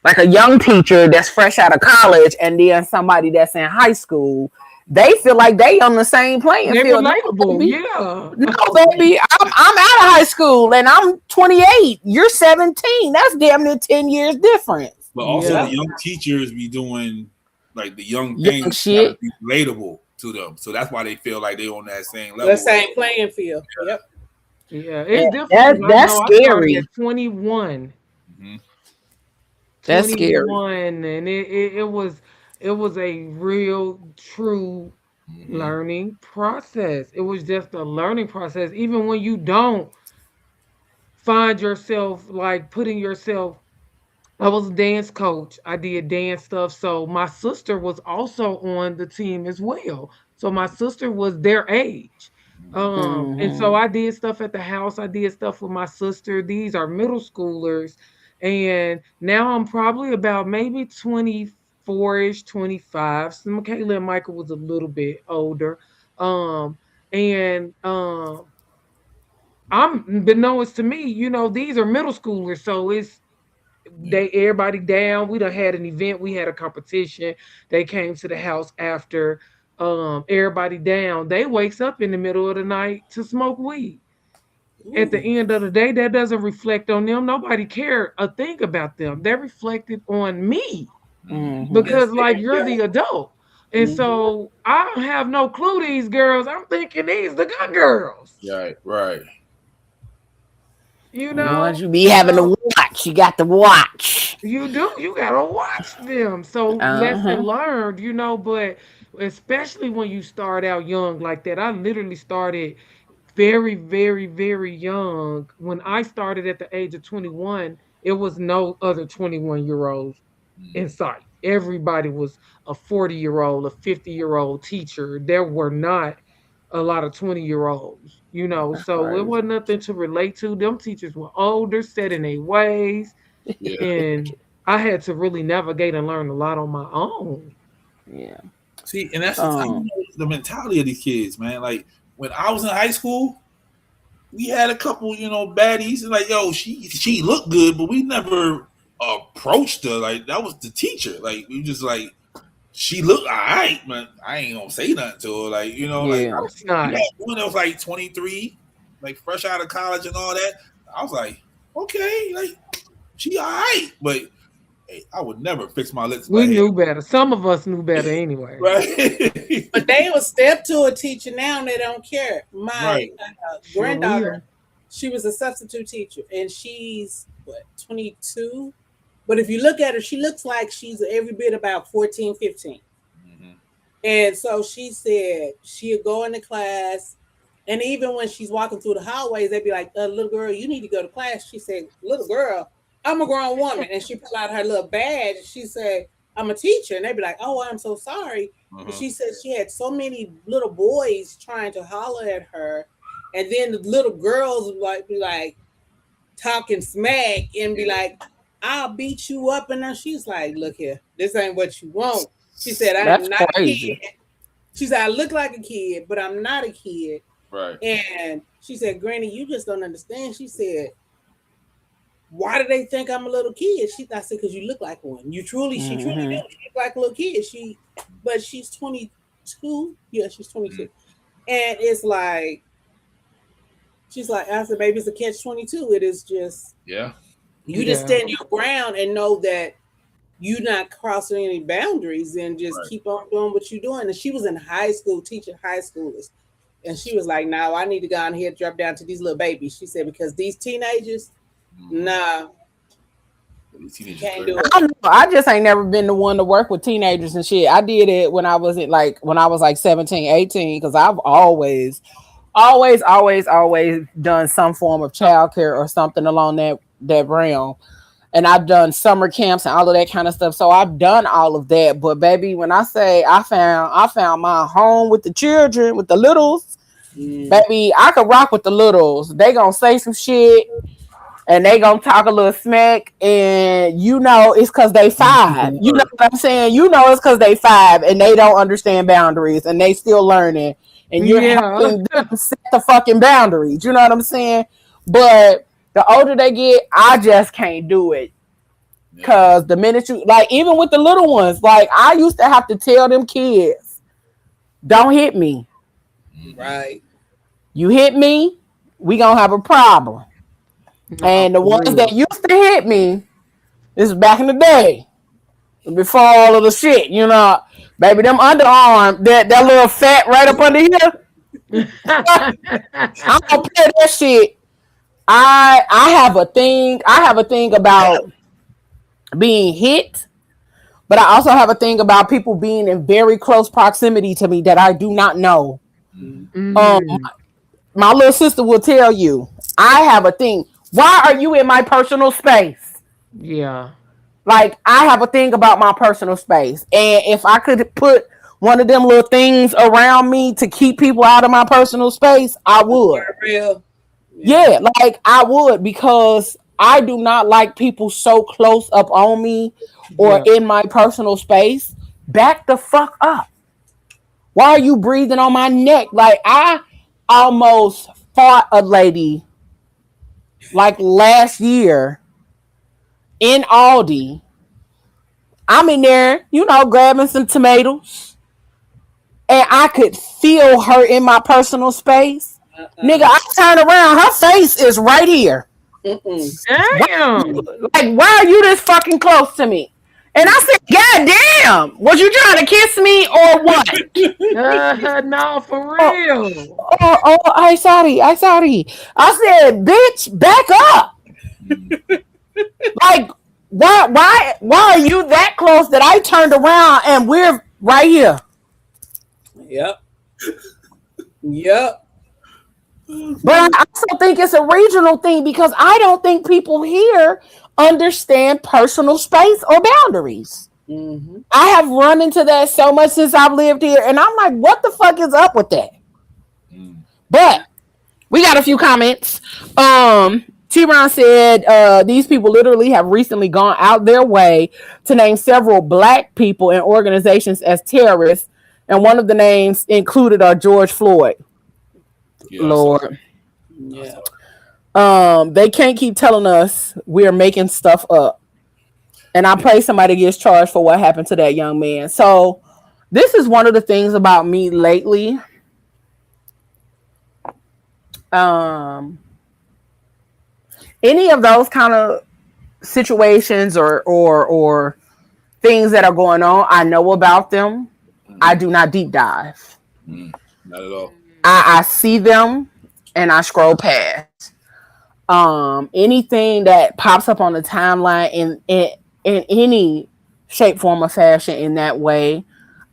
like a young teacher that's fresh out of college, and then somebody that's in high school, they feel like they on the same playing They field. No, relatable, baby. yeah. No, baby. I'm out of high school and I'm 28. You're 17. That's damn near 10 years difference. But also the Yeah. young teachers be doing like the young Young things gotta shit. be relatable to them. So that's why they feel like they on that same The level with same playing field. Yep. Yeah, Yeah, it's different because I that's know I started scary. at 21. them. That's scary. 21, and it was a real true Hmm. learning process. It was just a learning process. Even when you don't find yourself like putting yourself, I was a dance coach. I did dance stuff. So my sister was also on the team as well. So my sister was their age. And so Hmm. I did stuff at the house. I did stuff with my sister. These are middle schoolers. And now I'm probably about maybe 24-ish, 25. So Michaela and Michael was a little bit older. And I'm Beknownst to me, these are middle schoolers. So they everybody down. We done had an event. We had a competition. They came to the house after. Everybody down. They wakes up in the middle of the night to smoke weed. At the Ooh. end of the day, that doesn't reflect on them. Nobody cared a thing about them. They reflected on me Hmm. Hmm. because, That's like, very you're true. the adult, and Mm-hmm. so I don't have no clue. These girls, I'm thinking these the good girls, Right, right. you Once know. you be having to So watch, you got to watch. you do. You gotta watch them. So lesson Uh-huh. learned, but especially when you start out young like that. I literally started very, very, very young. When I started at the age of 21, it was no other 21-year-olds in sight. Everybody was a 40-year-old, a 50-year-old teacher. There were not a lot of 20-year-olds, That's so it crazy. wasn't nothing to relate to. Them teachers were older, set in their ways, Yeah. and I had to really navigate and learn a lot on my own. Yeah. See, and that's I don't Um. know the mentality of these kids, man. Like when I was in high school, we had a couple, baddies, and like, yo, she looked good, but we never approached her. Like that was the teacher. Like we just like she looked all right, but I ain't gonna say nothing to her. Like like Of Yeah. course we not. had one that was like 23, like fresh out of college and all that. I was like, okay, like she all right, but hey, I would never fix my lips We like, knew better. Some of us knew better anyway. right, But they will step to a teacher now and they don't care. My right. Sure granddaughter, will. she was a substitute teacher and she's what, 22? But if you look at her, she looks like she's every bit about 14, 15. Hmm. And so she said she'll go into class. And even when she's walking through the hallways, they'd be like, little girl, you need to go to class. She said, little girl, I'm a grown woman. And she pulled out her little badge. She said, I'm a teacher. And they'd be like, oh, I'm so sorry. But Uh-huh. she said she had so many little boys trying to holler at her. And then the little girls would be like talking smack and be like, I'll beat you up. And then she's like, look here, this ain't what you want. She said, I am That's not a kid. crazy. She said, I look like a kid, but I'm not a kid. Right. And she said, Granny, you just don't understand. She said, why do they think I'm a little kid? I said, because you look like one. She truly do. Hmm. She look like a little kid. But she's 22. Yeah, she's Mhm. 22. And it's like, she's like, I said, baby, it's a catch 22. It is just, Yeah. you just Yeah. stand your ground and know that you're not crossing any boundaries and just Right. keep on doing what you're doing. And she was in high school teaching high schoolers. And she was like, no, I need to go on here, drop down to these little babies. She said, because these teenagers, Mm-hmm. nah, These you teenagers can't crazy. do it. I don't know. I just ain't never been the one to work with teenagers and shit. I did it when I was when I was like 17, 18, because I've always done some form of childcare or something along that realm. And I've done summer camps and all of that kind of stuff. So I've done all of that. But baby, when I say I found my home with the children, with the littles, Mm. baby, I could rock with the littles. They gonna say some shit and they gonna talk a little smack, and it's because they five. You know Word. what I'm saying? It's because they five and they don't understand boundaries and they still learning, and you're Yeah. helping them set the fucking boundaries. You know what I'm saying? But the older they get, I just can't do it. Yeah. Cause the minute you even with the little ones, like I used to have to tell them kids, Don't hit me. Right. You hit me, we gonna have a problem. Nah, And the for ones that real. used to hit me, this is back in the day, before all of the shit, baby, them underarm, that little fat right up under here. I'm gonna play that shit. I have a thing. I have a thing about being hit, but I also have a thing about people being in very close proximity to me that I do not know. Um, Mm, my little sister will tell you. I have a thing. Why are you in my personal space? yeah. Like I have a thing about my personal space, and if I could put one of them little things around me to keep people out of my personal space, I would. Real. Yeah. Yeah, like I would because I do not like people so close up on me or Yeah. in my personal space. Back the fuck up. Why are you breathing on my neck? Like I almost fought a lady like last year in Aldi. I'm in there, grabbing some tomatoes, and I could feel her in my personal space. Nigga, Uh-uh. I turn around, her face is right here. Mm-mm. Why, Damn. why are you this fucking close to me? And I said, God damn, was you trying to kiss me or what? No, for Oh, real. I sorry, I sorry. I said, bitch, back up. Like, why are you that close that I turned around and we're right here? Yep. Yep. But I also think it's a regional thing because I don't think people here understand personal space or boundaries. Mm-hmm. I have run into that so much since I've lived here, and I'm like, what the fuck is up with that? But we got a few comments. T-Ron said these people literally have recently gone out their way to name several black people and organizations as terrorists, and one of the names included George Floyd. Yeah, I saw it. Lord. I Yeah. saw it. They can't keep telling us we're making stuff up. And I pray somebody gets charged for what happened to that young man. So this is one of the things about me lately. Um, any of those kind of situations or things that are going on, I know about them. I do not deep dive. Not at all. I see them and I scroll past. Anything that pops up on the timeline in any shape, form, or fashion in that way,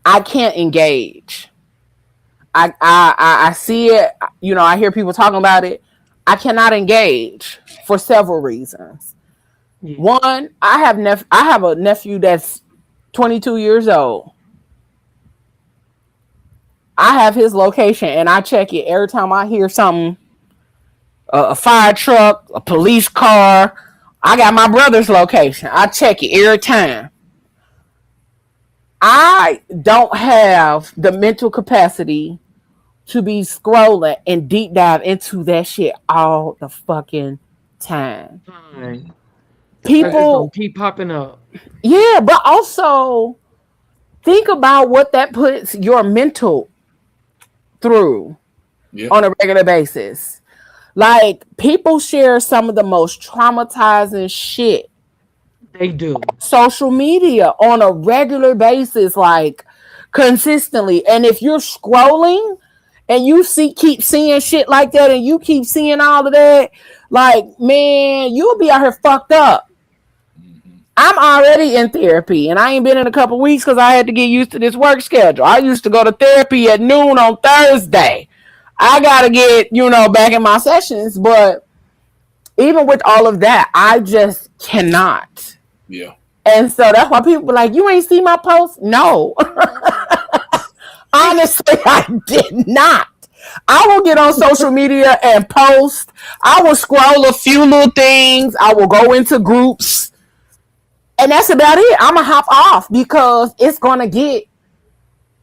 I can't engage. I see it. I hear people talking about it. I cannot engage for several reasons. Yeah. One, I have a nephew that's 22 years old. I have his location and I check it every time I hear something, a fire truck, a police car. I got my brother's location. I check it every time. I don't have the mental capacity to be scrolling and deep dive into that shit all the fucking time. Fine. Cause it's gonna People, keep popping up. yeah, but also think about what that puts your mental through Yeah. on a regular basis. Like, people share some of the most traumatizing shit They do. social media on a regular basis, like consistently. And if you're scrolling and keep seeing shit like that and you keep seeing all of that, like, man, you'll be out here fucked up. I'm already in therapy and I ain't been in a couple weeks because I had to get used to this work schedule. I used to go to therapy at noon on Thursday. I gotta get, back in my sessions, but even with all of that, I just cannot. Yeah. And so that's why people be like, you ain't see my post? No. Honestly, I did not. I will get on social media and post. I will scroll a few little things. I will go into groups. And that's about it. I'm going to hop off because it's going to get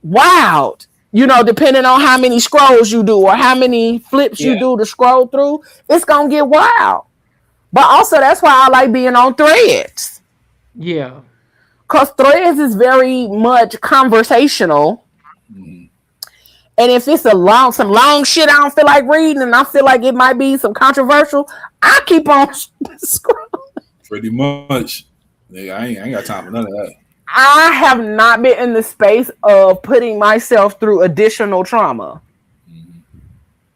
wild. Depending on how many scrolls you do or how many flips you Yeah. do to scroll through, it's going to get wild. But also, that's why I like being on Threads. Yeah. Because Threads is very much conversational. And if it's some long shit I don't feel like reading, and I feel like it might be some controversial, I keep on scrolling. Pretty much. Nigga, I ain't got time for none of that. I have not been in the space of putting myself through additional trauma.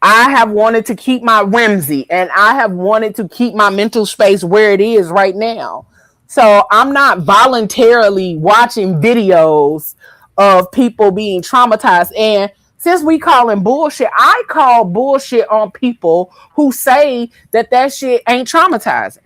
I have wanted to keep my whimsy, and I have wanted to keep my mental space where it is right now. So I'm not voluntarily watching videos of people being traumatized. And since we calling bullshit, I call bullshit on people who say that shit ain't traumatizing.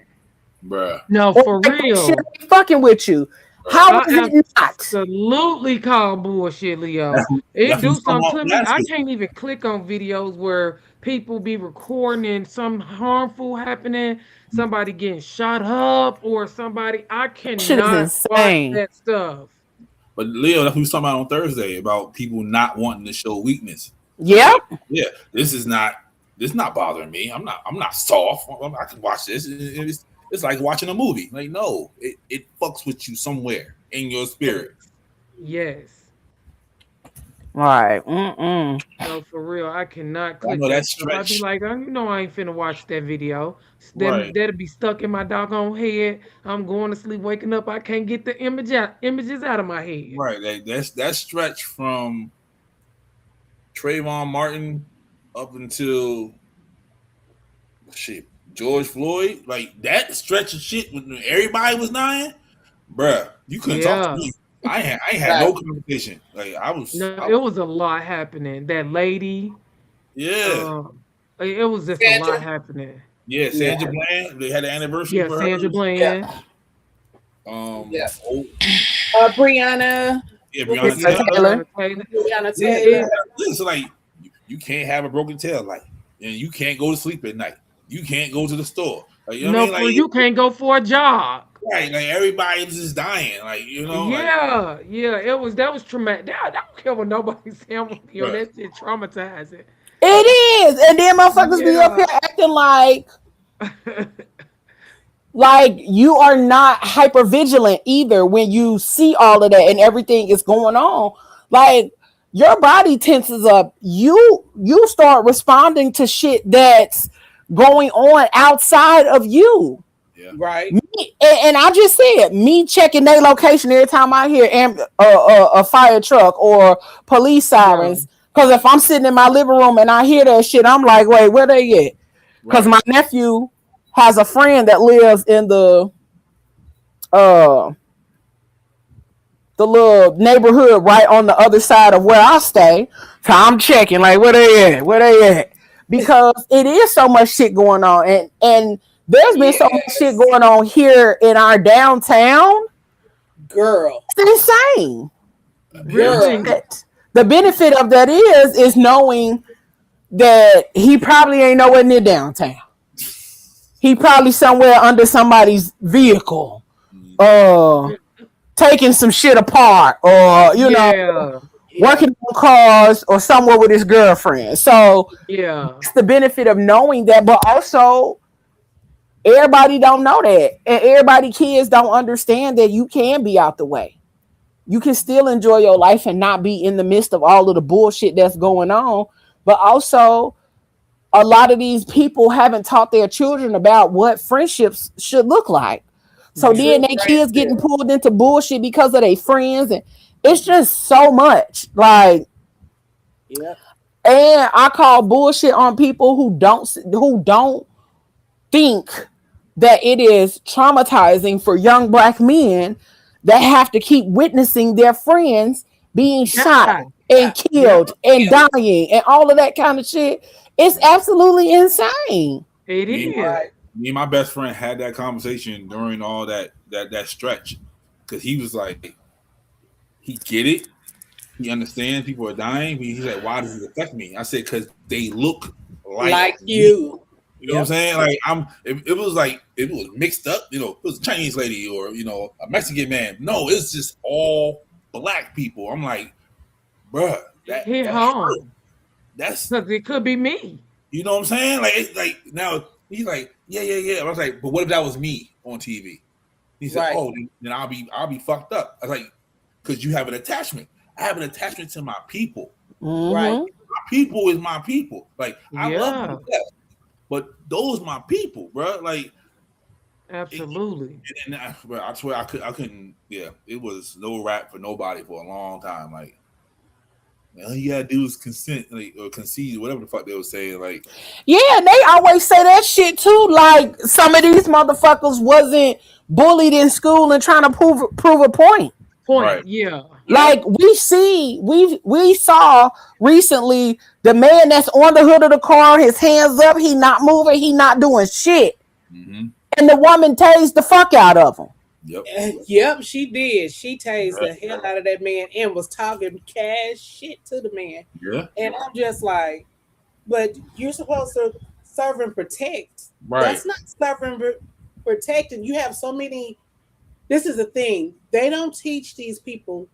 Bruh. No, Or for like that shit real. ain't fucking with you. How I is it not? absolutely call bullshit, Leo. It That's do what's talking something about to me. last I week. can't even click on videos where people be recording and some harmful happening, somebody getting shot up, or somebody. I Shit is cannot watch insane. that stuff. But Leo, that's what we was talking about on Thursday about people not wanting to show weakness. It's Yep. like, yeah, this is not bothering me. I'm not soft. I can watch this. It's like watching a movie. Like, no, it fucks with you somewhere in your Yes. spirit. Yes. Right. Mm-mm. No, for real. I cannot I click know that that stuff. I'd be stretch. like, I ain't finna watch that video. Right. That'll be stuck in my doggone head. I'm going to sleep, waking up. I can't get the images out of my head. Right. That's that stretch from Trayvon Martin up until shit George Floyd. Like that stretch of shit when everybody was dying, bruh. You couldn't talk to Yeah. me. I ain't had Right. no conversation. Like No, I it was was a lot happening. That lady, yeah. um, it was just a lot Sandra. happening. Yeah, Yeah. Sandra Bland. They had an anniversary Yeah, for Sandra hers. Yeah. Bland. Yeah. Oh Brianna. yeah, What Breonna was Breonna her? Taylor. Taylor. Taylor. Brianna Yeah, Taylor. It, it's like you can't have a broken tail, like, and you can't go to sleep at night. You can't go to the store. Like, you know what I no, mean? for you can't go for a jog. Right, like everybody was just dying. Like, like, Yeah, yeah, that was traumatic. I don't care what nobody say. I'm gonna be on bruh, that shit traumatizing. It is. And then motherfuckers be up here Yeah. acting like you are not hyper vigilant either when you see all of that and everything is going on. Like your body tenses up. You start responding to shit that's going on outside of you. yeah, Right. And I just said, me checking their location every time I hear a fire truck or police Yeah. sirens. Because if I'm sitting in my living room and I hear that shit, I'm like, wait, where they at? Because right, my nephew has a friend that lives in uh the little neighborhood right on the other side of where I stay. So I'm checking, like, where they at? Where they at? Because it is so much shit going on. And there's been so much shit Yes. going on here in our downtown. Girl. It's insane. very Girl. Really? insane. The benefit of that is knowing that he probably ain't nowhere near downtown. He probably somewhere under somebody's vehicle, uh, taking some shit apart, or Yeah. Yeah. working on cars, or somewhere with his girlfriend. So Yeah. it's the benefit of knowing that, but also everybody don't know that, and everybody kids don't understand that you can be out the way. You can still enjoy your life and not be in the midst of all of the bullshit that's going on. But also, a lot of these people haven't taught their children about what friendships should look like. So Yeah. then True they kids friendship. getting pulled into bullshit because of their friends, and it's just so much. Like, Yep. and I call bullshit on people who don't think that it is traumatizing for young black men that have to keep witnessing their friends being shot Yeah. Yeah. and Yeah. killed and Yeah. dying and all of that kind of shit. It's absolutely insane. It Me and is. Right. me and my best friend had that conversation during all that stretch, because he was like, he get it, he understands people are dying. He's like, why does it affect me? I said, because they look like Like me. you. You know what I'm Yep. saying? Like it was like it was mixed up. It was a Chinese lady or a Mexican man. No, it's just all black people. I'm like, bruh, It that hit that hurt. home That's because it could be me. you know what I'm saying? Like it's like now he's like, yeah. I was like, but what if that was me on TV? He said, Right. oh, then I'll be fucked up. I was like, because you have an attachment. I have an attachment to my people. Right. Mm-hmm. people is my people. Like I love them Yeah, to death, but those my people, bro. Like, absolutely. bro, I swear I couldn't. Yeah, it was no rap for nobody for a long time. Like, all you gotta do is consent, like, or concede, whatever the fuck they were saying. Like, Yeah, they always say that shit too. Like some of these motherfuckers wasn't bullied in school and trying to prove a point. Point. right, Yeah. Yep. Like we saw recently the man that's on the hood of the car, his hands up, he not moving, he not doing shit, mm-hmm. and the woman tased the fuck out of him. Yep, Yep, she did. She tased right. the hell out of that man and was talking cash shit to the man. Yeah, And I'm just like, but you're supposed to serve and protect. right. That's not serve and protect. And you have so many. This is the thing. They don't teach these people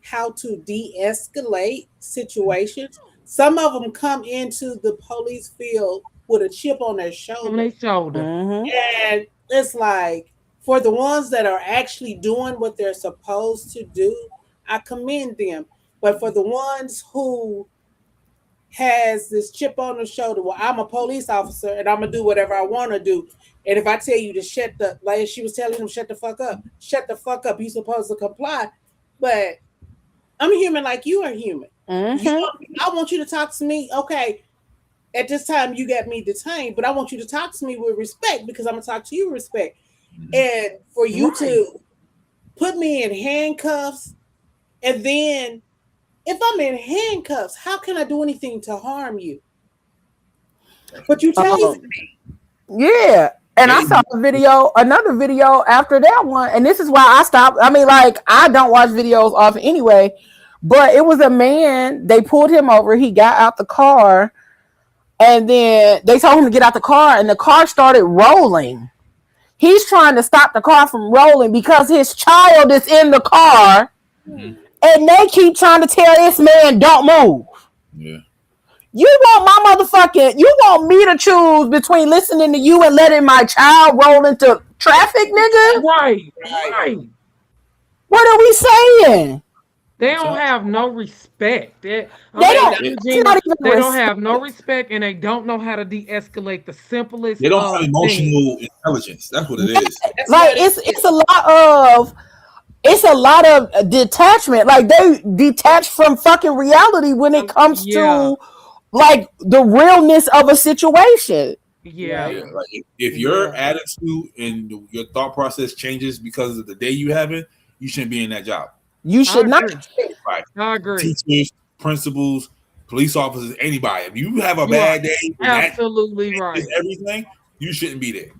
how to de-escalate situations. Some of them come into the police field with a chip on their On shoulder. their shoulder. Mm-hmm. And it's like, for the ones that are actually doing what they're supposed to do, I commend them. But for the ones who has this chip on the shoulder, well, I'm a police officer and I'm gonna do whatever I want to do. And if I tell you to shut the, like she was telling him, shut the fuck up, shut the fuck up, you're supposed to comply. But I'm human like you are human. Mm-hmm. I want you to talk to me. Okay, at this time you got me detained, but I want you to talk to me with respect because I'm gonna talk to you with respect. Mm-hmm. And for you Right. to put me in handcuffs, and then if I'm in handcuffs, how can I do anything to harm you? But you tased me. Yeah. And I saw a video, another video after that one, and this is why I stopped. I mean, like, I don't watch videos off anyway, but it was a man, they pulled him over, he got out the car, and then they told him to get out the car, and the car started rolling. He's trying to stop the car from rolling because his child is in the car, Mm-hmm. and they keep trying to tell this man, don't move. Yeah, You want my motherfucking, you want me to choose between listening to you and letting my child roll into traffic, nigga? Right. Right. Right. What are we saying? They don't have no respect. They Okay, don't, Dr. it's Gina, not even they don't have no respect. respect and they don't know how to de-escalate the simplest they don't of have things. emotional intelligence. That's what it Yeah, is. That's like what it is. it's a lot of detachment. Like they detach from fucking reality when it comes Yeah. to like the realness of a situation. Yeah. Yeah, Right. like if your Yeah. attitude and your thought process changes because of the day you having, you shouldn't be in that job. You I should not. agree. Right? I agree. Teachers, principals, police officers, anybody. If you have a You are bad day and that absolutely is right. everything, you shouldn't be there.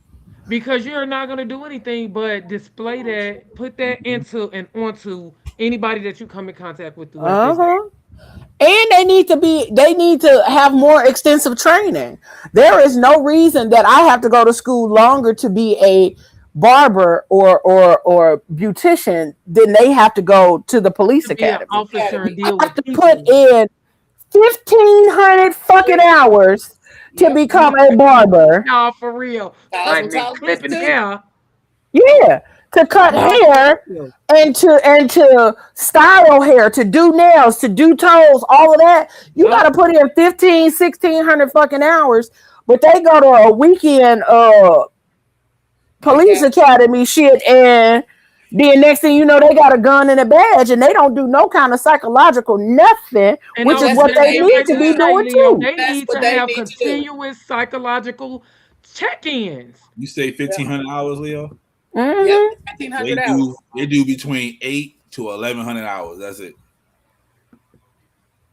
Because you're not going to do anything but display that, put that Mm-hmm. into and onto anybody that you come in contact with throughout their Uh day. huh. And they need to have more extensive training. There is no reason that I have to go to school longer to be a barber or beautician than they have to go to the police To be an academy. officer and I deal have with to put people. in 1,500 fucking hours to Yep. become a barber. No, for real. Cutting and Cosmetologist clipping too. hair. Yeah, to cut No, for hair real. and to style hair, to do nails, to do toes, all of that. You got Yup. to put in 1,600 fucking hours. But they go to a weekend police Okay. academy shit, and then next thing you know, they got a gun and a badge, and they don't do no kind of psychological nothing, And which I is was That's what what just they they getting need need ready to to to be do. say, doing Leo, too. they That's need what to they have need to do. continuous psychological check-ins. You say Yeah. 1,500 hours, Leo. Yep. Hmm. 1,500 hours. They do between 8 to 1,100 hours. That's it.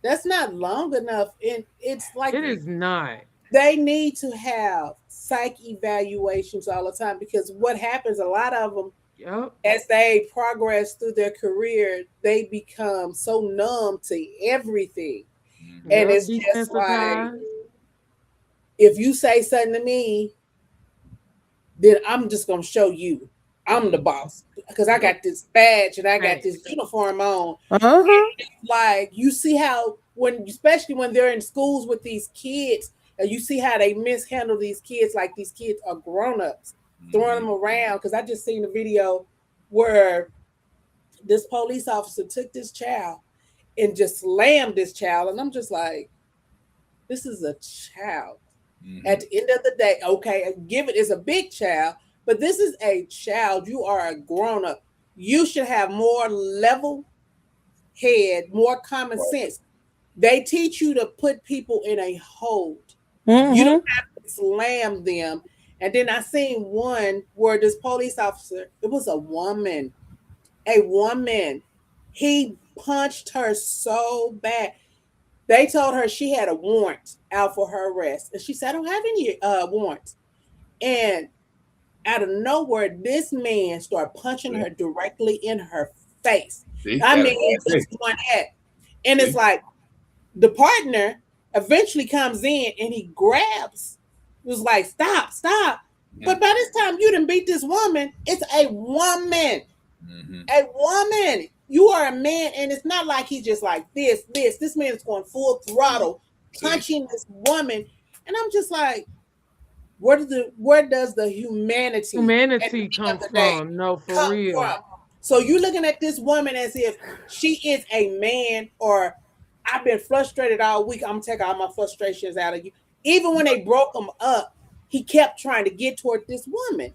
That's not long enough. And it's like It is not. they need to have psych evaluations all the time because what happens, a lot of them, Yep. as they progress through their career, they become so numb to everything. Mm-hmm. And Yep. it's just like, Desensitized. if you say something to me, then I'm just going to show you I'm the boss because I got this badge and I got Right. this uniform on. Uh-huh. Like, you see how, when, especially when they're in schools with these kids, and you see how they mishandle these kids, like these kids are grown-ups, throwing them around. Because I just seen a video where this police officer took this child and just slammed this child. And I'm just like, This is a child. At Mm-hmm. the end of the day, okay, give it is a big child, but this is a child. You are a grown up. You should have more level head, more common Right. sense. They teach you to put people in a hold. You don't Mm-hmm. have to slam them. And then I seen one where this police officer, it was a woman. He punched her so bad. They told her she had a warrant out for her arrest. And she said, I don't have any warrants. And out of nowhere, this man started punching See, her directly in her face. see, I that's mean, what it I say. just went at. And it's See, like the partner eventually comes in and he grabs, was like, stop, stop. mm-hmm. But by this time, you done beat this woman. It's a woman. Mm-hmm. A woman. You are a man, and it's not like he's just like this, this. This man is going full throttle, See, punching this woman. And I'm just like, where does the humanity at the Humanity end of come the day from? No, for come real. from? So you looking at this woman as if she is a man, or I've been frustrated all week. I'm gonna take all my frustrations out of you. Even when they broke him up, he kept trying to get toward this woman.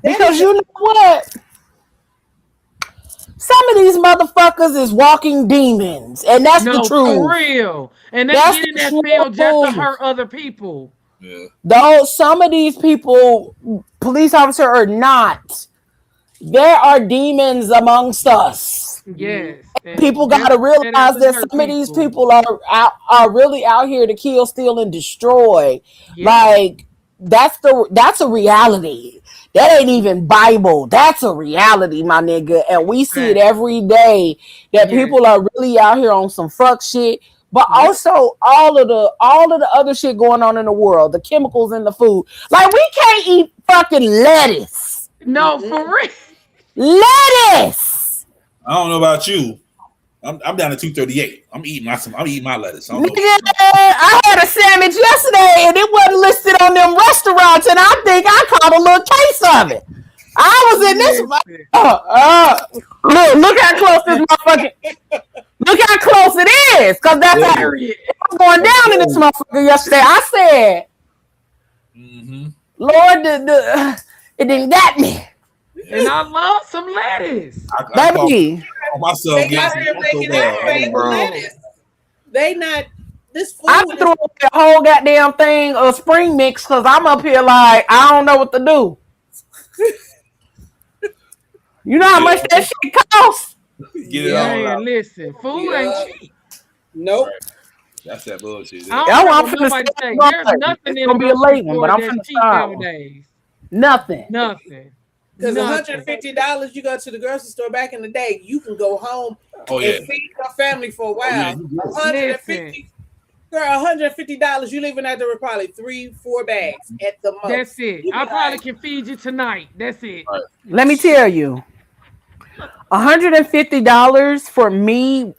That Because is you know what? Some of these motherfuckers is walking demons, and that's the No, for truth. real. And they That's get in the that field just to truth. hurt other people. yeah. Though some of these people, police officer or not, there are demons amongst us. mhm. Yes. And People got just to set out realize to that hurt some of these people. people are really out here to kill, steal, and destroy. Yeah. Like that's a reality. That ain't even Bible. That's a reality, my nigga. And we see it Facts. every day that Yes. people are really out here on some fuck shit. But Yep. also all of the other shit going on in the world, the chemicals in the food. Like we can't eat fucking lettuce. No, for Mhm. real. Lettuce. I don't know about you. I'm down to 238. I'm eating my lettuce. I don't know. Nigga, I had a sandwich yesterday and it wasn't listed on them restaurants, and I think I caught a little case of it. I was in this. Listen. Look how close this motherfucker. Look how close it is, cause that's how it Period. was going down in this motherfucker yesterday. I said, Mm-hmm. Lord, it didn't got me, And I love some lettuce. I call baby. myself They getting out some here Taco making Bell. that For fake Bro. lettuce. They not. This I food threw is. away a whole goddamn thing of spring mix because I'm up here like I don't know what to do. You know how Get much it, that shit costs? get it all Yeah. Man, out. listen, food ain't Yeah. cheap. Nope. Right. That's that bullshit I there. don't That's care what I'm what finna say. nobody say. There's nothing It's in a gonna be a grocery late one, but store I'm that's finna cheap start one. nowadays. Nothing. Nothing. Because Nothing. $150, you go to the grocery store back in the day, you can go home Oh and yeah. feed your family for a Oh yeah. while. You good. 150, Listen, girl, $150, you leaving out there with probably 3, 4 bags at the that's most. it. You be I probably like, can feed you tonight. That's it. Right. Let me tell you, $150 for me.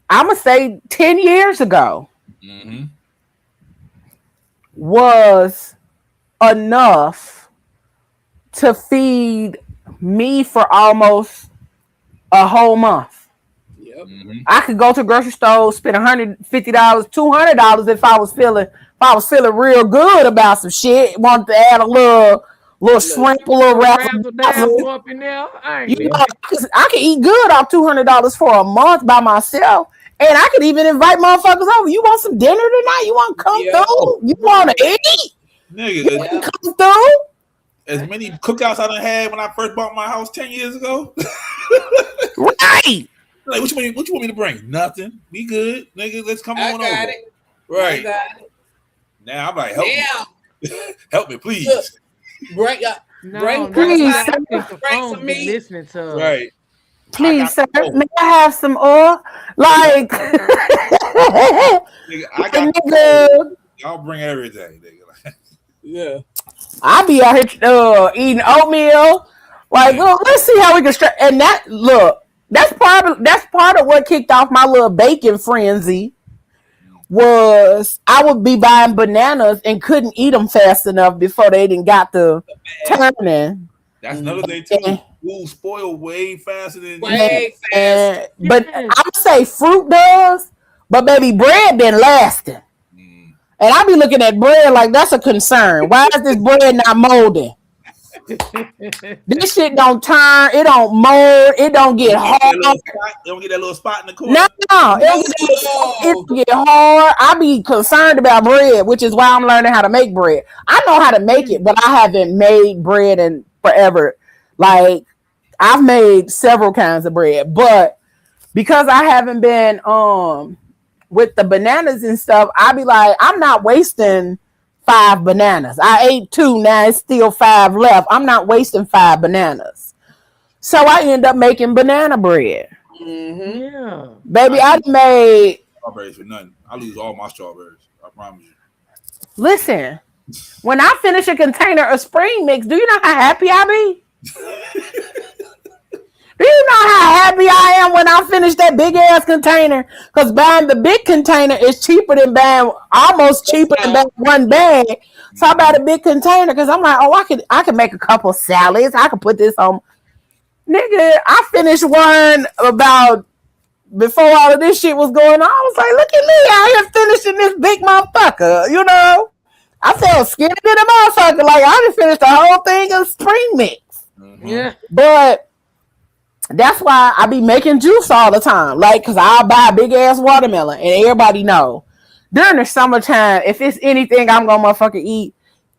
I'ma say 10 years ago Mm-hmm. was enough to feed me for almost a whole month. yep. Mm-hmm. I could go to the grocery store, spend $150, $200 if I was feeling real good about some shit. Wanted to add a little Look, shrimp, a little Little razzle razzle dazzle. dazzle up in there. I You ain't know, Yeah. I can eat good off $200 for a month by myself. And I could even invite motherfuckers over. You want some dinner tonight? You want to come yep. Oh, through? You want right. to eat? You nigga, want Yep. to come through? as many cookouts I done had when I first bought my house 10 years ago. Right. Like, what you want me to bring? Nothing. We good, nigga. Let's come I on got over. it. I Right. got it. Now I'm like, help me. Now, Help me, look, please. bring up, No, bring not Please, now. sir. I think the bring phones some be meat. listening to us. Right. I Please, got sir. the May I have some oil? Like, nigga. I like, got the nigga, Y'all bring everything, nigga. Yeah. I be out here eating oatmeal. Like, Yeah. look, let's see how we can and that look. That's part of what kicked off my little bacon frenzy. Was I would be buying bananas and couldn't eat them fast enough before they didn't got the turning. That's Mm. another thing too. And, Food spoil way faster than you think. Way fast. but Yes. I would say fruit does, but baby bread been lasting. And I be looking at bread like that's a concern. Why is this bread not molding? This shit don't turn, it don't mold, it don't You get don't get that hard. little spot. You don't get that little spot in the No, corner. it No. don't get hard. I be concerned about bread, which is why I'm learning how to make bread. I know how to make it, but I haven't made bread in forever. Like I've made several kinds of bread, but because I haven't been with the bananas and stuff, I be like, I'm not wasting 5 bananas. I ate two, now it's still 5 left. I'm not wasting 5 bananas. So I end up making banana bread. Mm-hmm. Yeah. Baby, I I eat made strawberries for nothing. I lose all my strawberries. I promise you. listen, when I finish a container of spring mix, do you know how happy I be? Do you know how happy I am when I finish that big ass container? Because buying the big container is cheaper than buying almost cheaper than buying one bag. So I buy Mm-hmm. the big container because I'm like, oh, I could make a couple salads. I could put this on. Nigga, I finished one about before all of this shit was going on. I was like, look at me out here finishing this big motherfucker. You know, I felt skinny in a motherfucker. Like I just finished the whole thing of spring mix. Mm-hmm. Yeah. But that's why I be making juice all the time. Like, cause I'll buy a big ass watermelon, and everybody know during the summertime, if it's anything I'm gonna motherfucking eat,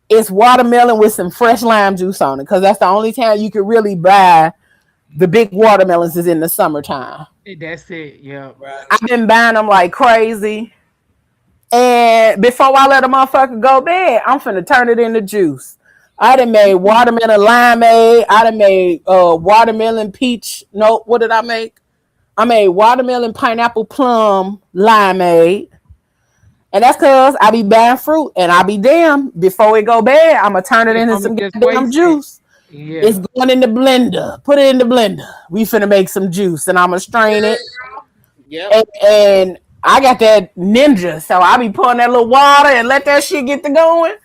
it's watermelon with some fresh lime juice on it. Cause that's the only time you can really buy the big watermelons is in the summertime. That's it. Yeah. Right. I've been buying them like crazy. And before I let a motherfucker go bad, I'm finna turn it into juice. I done made watermelon limeade. I done made watermelon peach. No, what did I make? I made watermelon pineapple plum limeade. And that's cause I be buying fruit and I be damn before it go bad, I'ma turn it If into I'm some just goddamn wasted. juice. It's Yeah. going in the blender. Put it in the blender. We finna make some juice and I'ma strain it. Yep. And I got that ninja, so I be pouring that little water and let that shit get to going.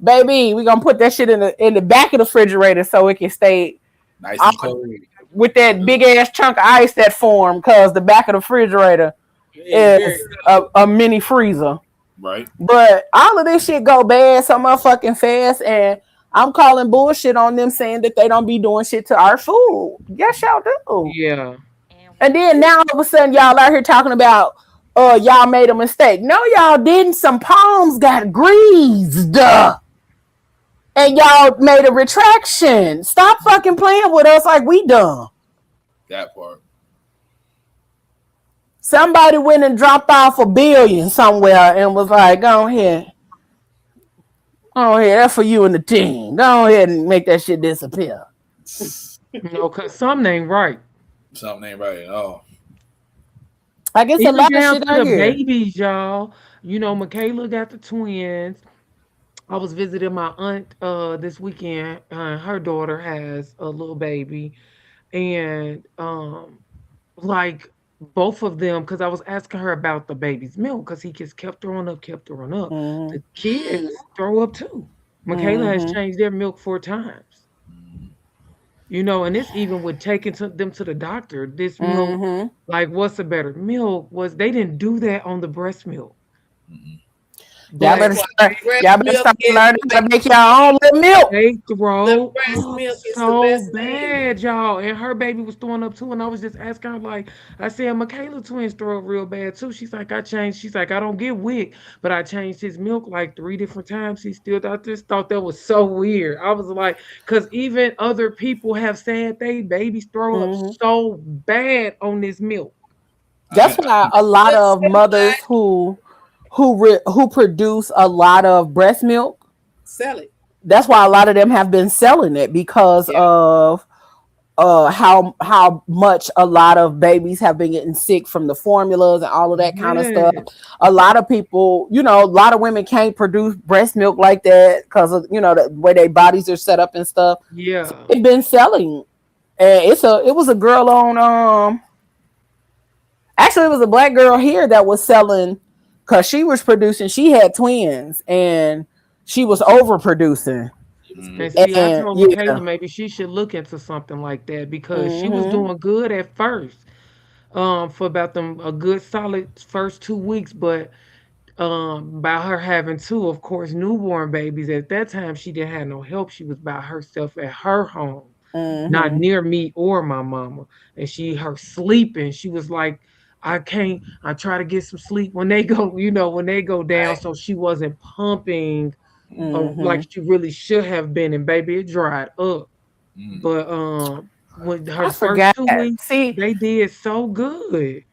Baby, we gonna put that shit in the back of the refrigerator so it can stay Nice uh, and cold. with that big ass chunk of ice that form, cause the back of the refrigerator It's very is a mini freezer. Right. But all of this shit go bad so motherfucking fast, and I'm calling bullshit on them saying that they don't be doing shit to our food. Yes, y'all do. Yeah. And then now all of a sudden y'all out here talking about y'all made a mistake. No, y'all didn't. Some palms got greased. And y'all made a retraction. Stop fucking playing with us like we dumb. That part. Somebody went and dropped off $1 billion somewhere and was like, go ahead. Go ahead. That's for you and the team. Go ahead and make that shit disappear. No, cause something ain't right. Something ain't right at all. I guess a Even lot of down shit to out the here. babies, y'all. You know, Michaela got the twins. I was visiting my aunt this weekend. Her daughter has a little baby, and like both of them, because I was asking her about the baby's milk, because he just kept throwing up, kept throwing up. Mm-hmm. The kids throw up too. Michaela has Mm-hmm. changed their milk 4 times. You know, and it's even with taking them to the doctor. This milk, Mm-hmm. like, what's a better milk? Was they didn't do that on the breast milk, Mm-mm. Y'all That's better but why start. breast Y'all better milk start is learning how like to make your own little milk. they the throw breast up milk is the so best thing. bad, y'all. And her baby was throwing up too. And I was just asking her, like, I said, Michaela twins throw up real bad too. She's like, I changed. She's like, I don't get wick, but I changed his milk like 3 different times. He still thought this, thought that was so weird. I was like, because even other people have said they babies throw up Mm-hmm. so bad on this milk. That's I why a lot Let's of say mothers like who produce a lot of breast milk. sell it. That's why a lot of them have been selling it because Yeah. of how much a lot of babies have been getting sick from the formulas and all of that kind of stuff. Yes. A lot of people, a lot of women can't produce breast milk like that because of the way their bodies are set up and stuff. So Yeah. they've been selling, and it was a girl on actually it was a black girl here that was selling because she was producing. She had twins and she was overproducing. And mm, see, I And told yeah. Michaela maybe she should look into something like that because she was Mm-hmm. doing good at first, for about them a good solid first 2 weeks, but About her having two, of course, newborn babies. At that time, she didn't have no help. She was by herself at her home, not Mm-hmm. near me or my mama. And her sleeping. She was like, I can't. I try to get some sleep when they go, when they go down. Right. So she wasn't pumping like Mm-hmm. she really should have been. And baby, it dried up. Mm. But when her I first forgot. 2 weeks, See, they did so good.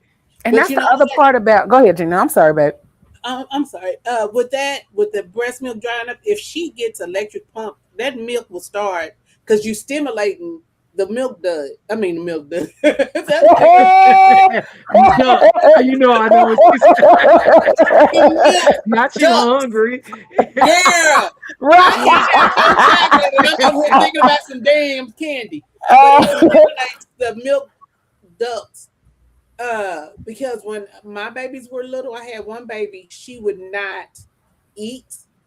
and But that's you the know, other part about. Go ahead, Gina. I'm sorry, babe. I'm sorry. With that, with the breast milk drying up, if she gets electric pump, that milk will start because you stimulating the milk dud. I mean, the milk dud. That's the you know, I know what you said. milk Not you duct, hungry. girl. I hear that every time, and I'm over here thinking about some damn candy. But it stimulates the milk ducts. Because when my babies were little, I had one baby. She would not eat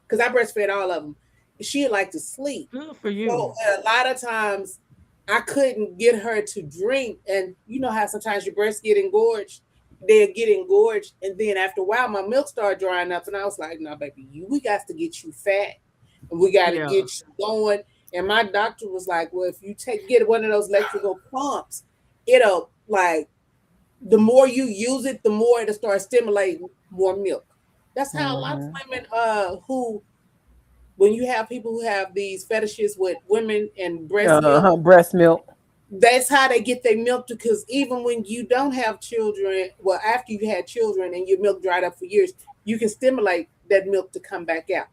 because I breastfed all of them. She'd like to sleep. Good for So you. a lot of times I couldn't get her to drink. And you know how sometimes your breasts get engorged? They'll get engorged. And then after a while, my milk started drying up. And I was like, no, baby, we got to get you fat and we got to Yeah. get you going. And my doctor was like, well, if you get one of those electrical pumps, it'll like, the more you use it, the more it'll start stimulating more milk. That's how a lot of Mhm. women who when you have people who have these fetishes with women and breast milk, Breast milk. that's how they get their milk because even when you don't have children, well, after you had children and your milk dried up for years, you can stimulate that milk to come back out.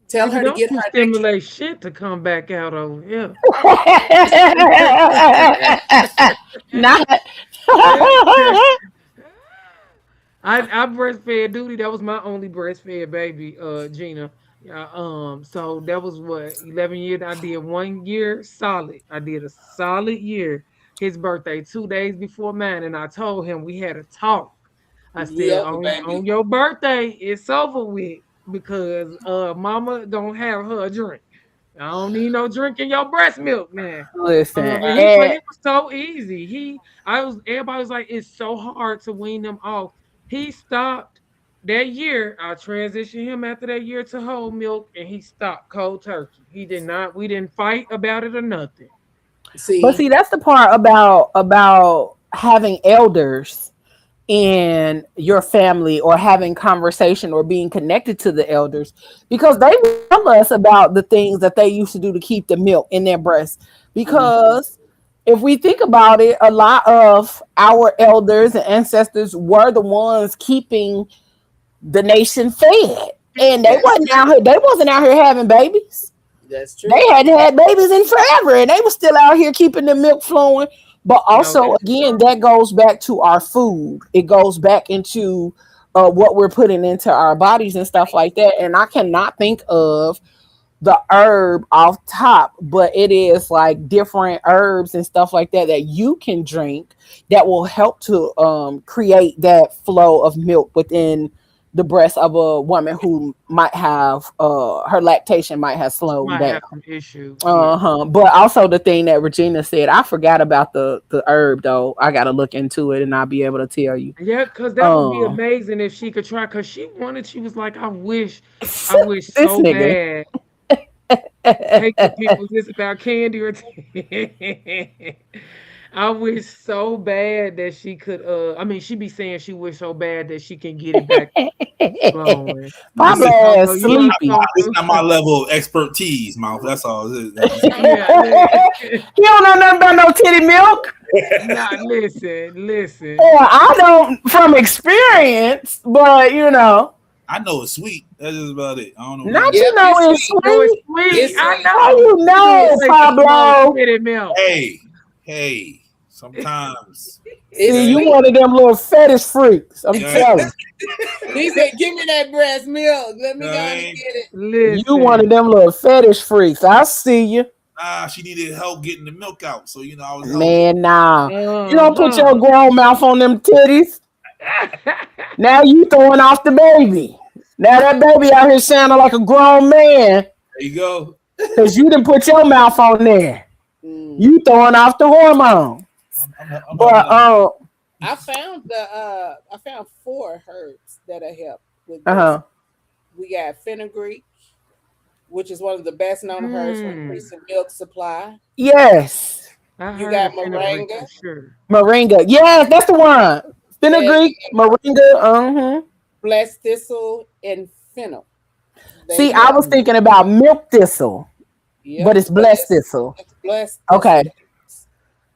Tell You her to don't get her can electric. stimulate shit to come back out over here. Not. I breastfed Duty. That was my only breastfed baby, Gina. Yeah, so that was what 11 years. I did 1 year solid. I did a solid year. His birthday 2 days before mine, and I told him we had a talk. I You said over, on baby. your birthday it's over with because Mama don't have her a drink. I don't need no drinking your breast milk now. Listen, But and it was so easy. Everybody was like, it's so hard to wean them off. He stopped that year. I transitioned him after that year to whole milk, and he stopped cold turkey. He did not. We didn't fight about it or nothing. but See, see, that's the part about having elders in your family or having conversation or being connected to the elders because they will tell us about the things that they used to do to keep the milk in their breast. mhm. Because if we think about it, a lot of our elders and ancestors were the ones keeping the nation fed. And they That's wasn't out true. here, they wasn't out here having babies. That's They true. hadn't had babies in forever and they were still out here keeping the milk flowing. But No, also, that's again, true. that goes back to our food. It goes back into what we're putting into our bodies and stuff like that. And I cannot think of the herb off top, but it is like different herbs and stuff like that that you can drink that will help to create that flow of milk within the breast of a woman who might have her lactation might have slowed Might down. have some issues. Yeah. Uh-huh. But also the thing that Regina said, I forgot about the herb though. I gotta look into it and I'll be able to tell you. Yeah, because that would be Um amazing if she could try. Because she was like, I wish this so nigga. bad. Hate the people just about candy or I wish so bad that she could I mean she be saying she wish so bad that she can get it back flowing. This Probably is as You know sleepy. so this not my level of expertise, mouth. That's all. yeah, He don't know nothing about no titty milk. nah, listen. Or I don't from experience, but I know it's sweet. That's just about it. I don't know not nothing. Yep, you know it's it's sweet. No, it's sweet. sweet. It's I sweet. How know. you You need to know, take some more Pablo? titty milk. Hey, sometimes. It's See, you Okay. sweet. one of them little fetish freaks. I'm Yeah, telling. He said, "Give me that breast milk. Let me go and right. get it." You one of Listen. them little fetish freaks. I see you. She needed help getting the milk out, so I was helping. Man, nah. You don't put Uh-huh. your grown mouth on them titties. Now you throwing off the baby. Now that baby out here sounding like a grown man There you go. because you didn't put your mouth on there. Mm. You throwing off the hormone. I'm helping But them. I found 4 herbs that'll help. with Uh-huh. basic. We got fenugreek, which is one of the best known herbs for Mm, increasing milk supply. Yes. I You heard got of fenugreek for moringa, sure. Moringa. Yes, that's the one. and Fenugreek, moringa. Uh-huh. blessed thistle, and fennel. They See, I help. was Mm. thinking about milk thistle, but Yep, it's but blessed thistle. it's blessed Okay. thistle that helps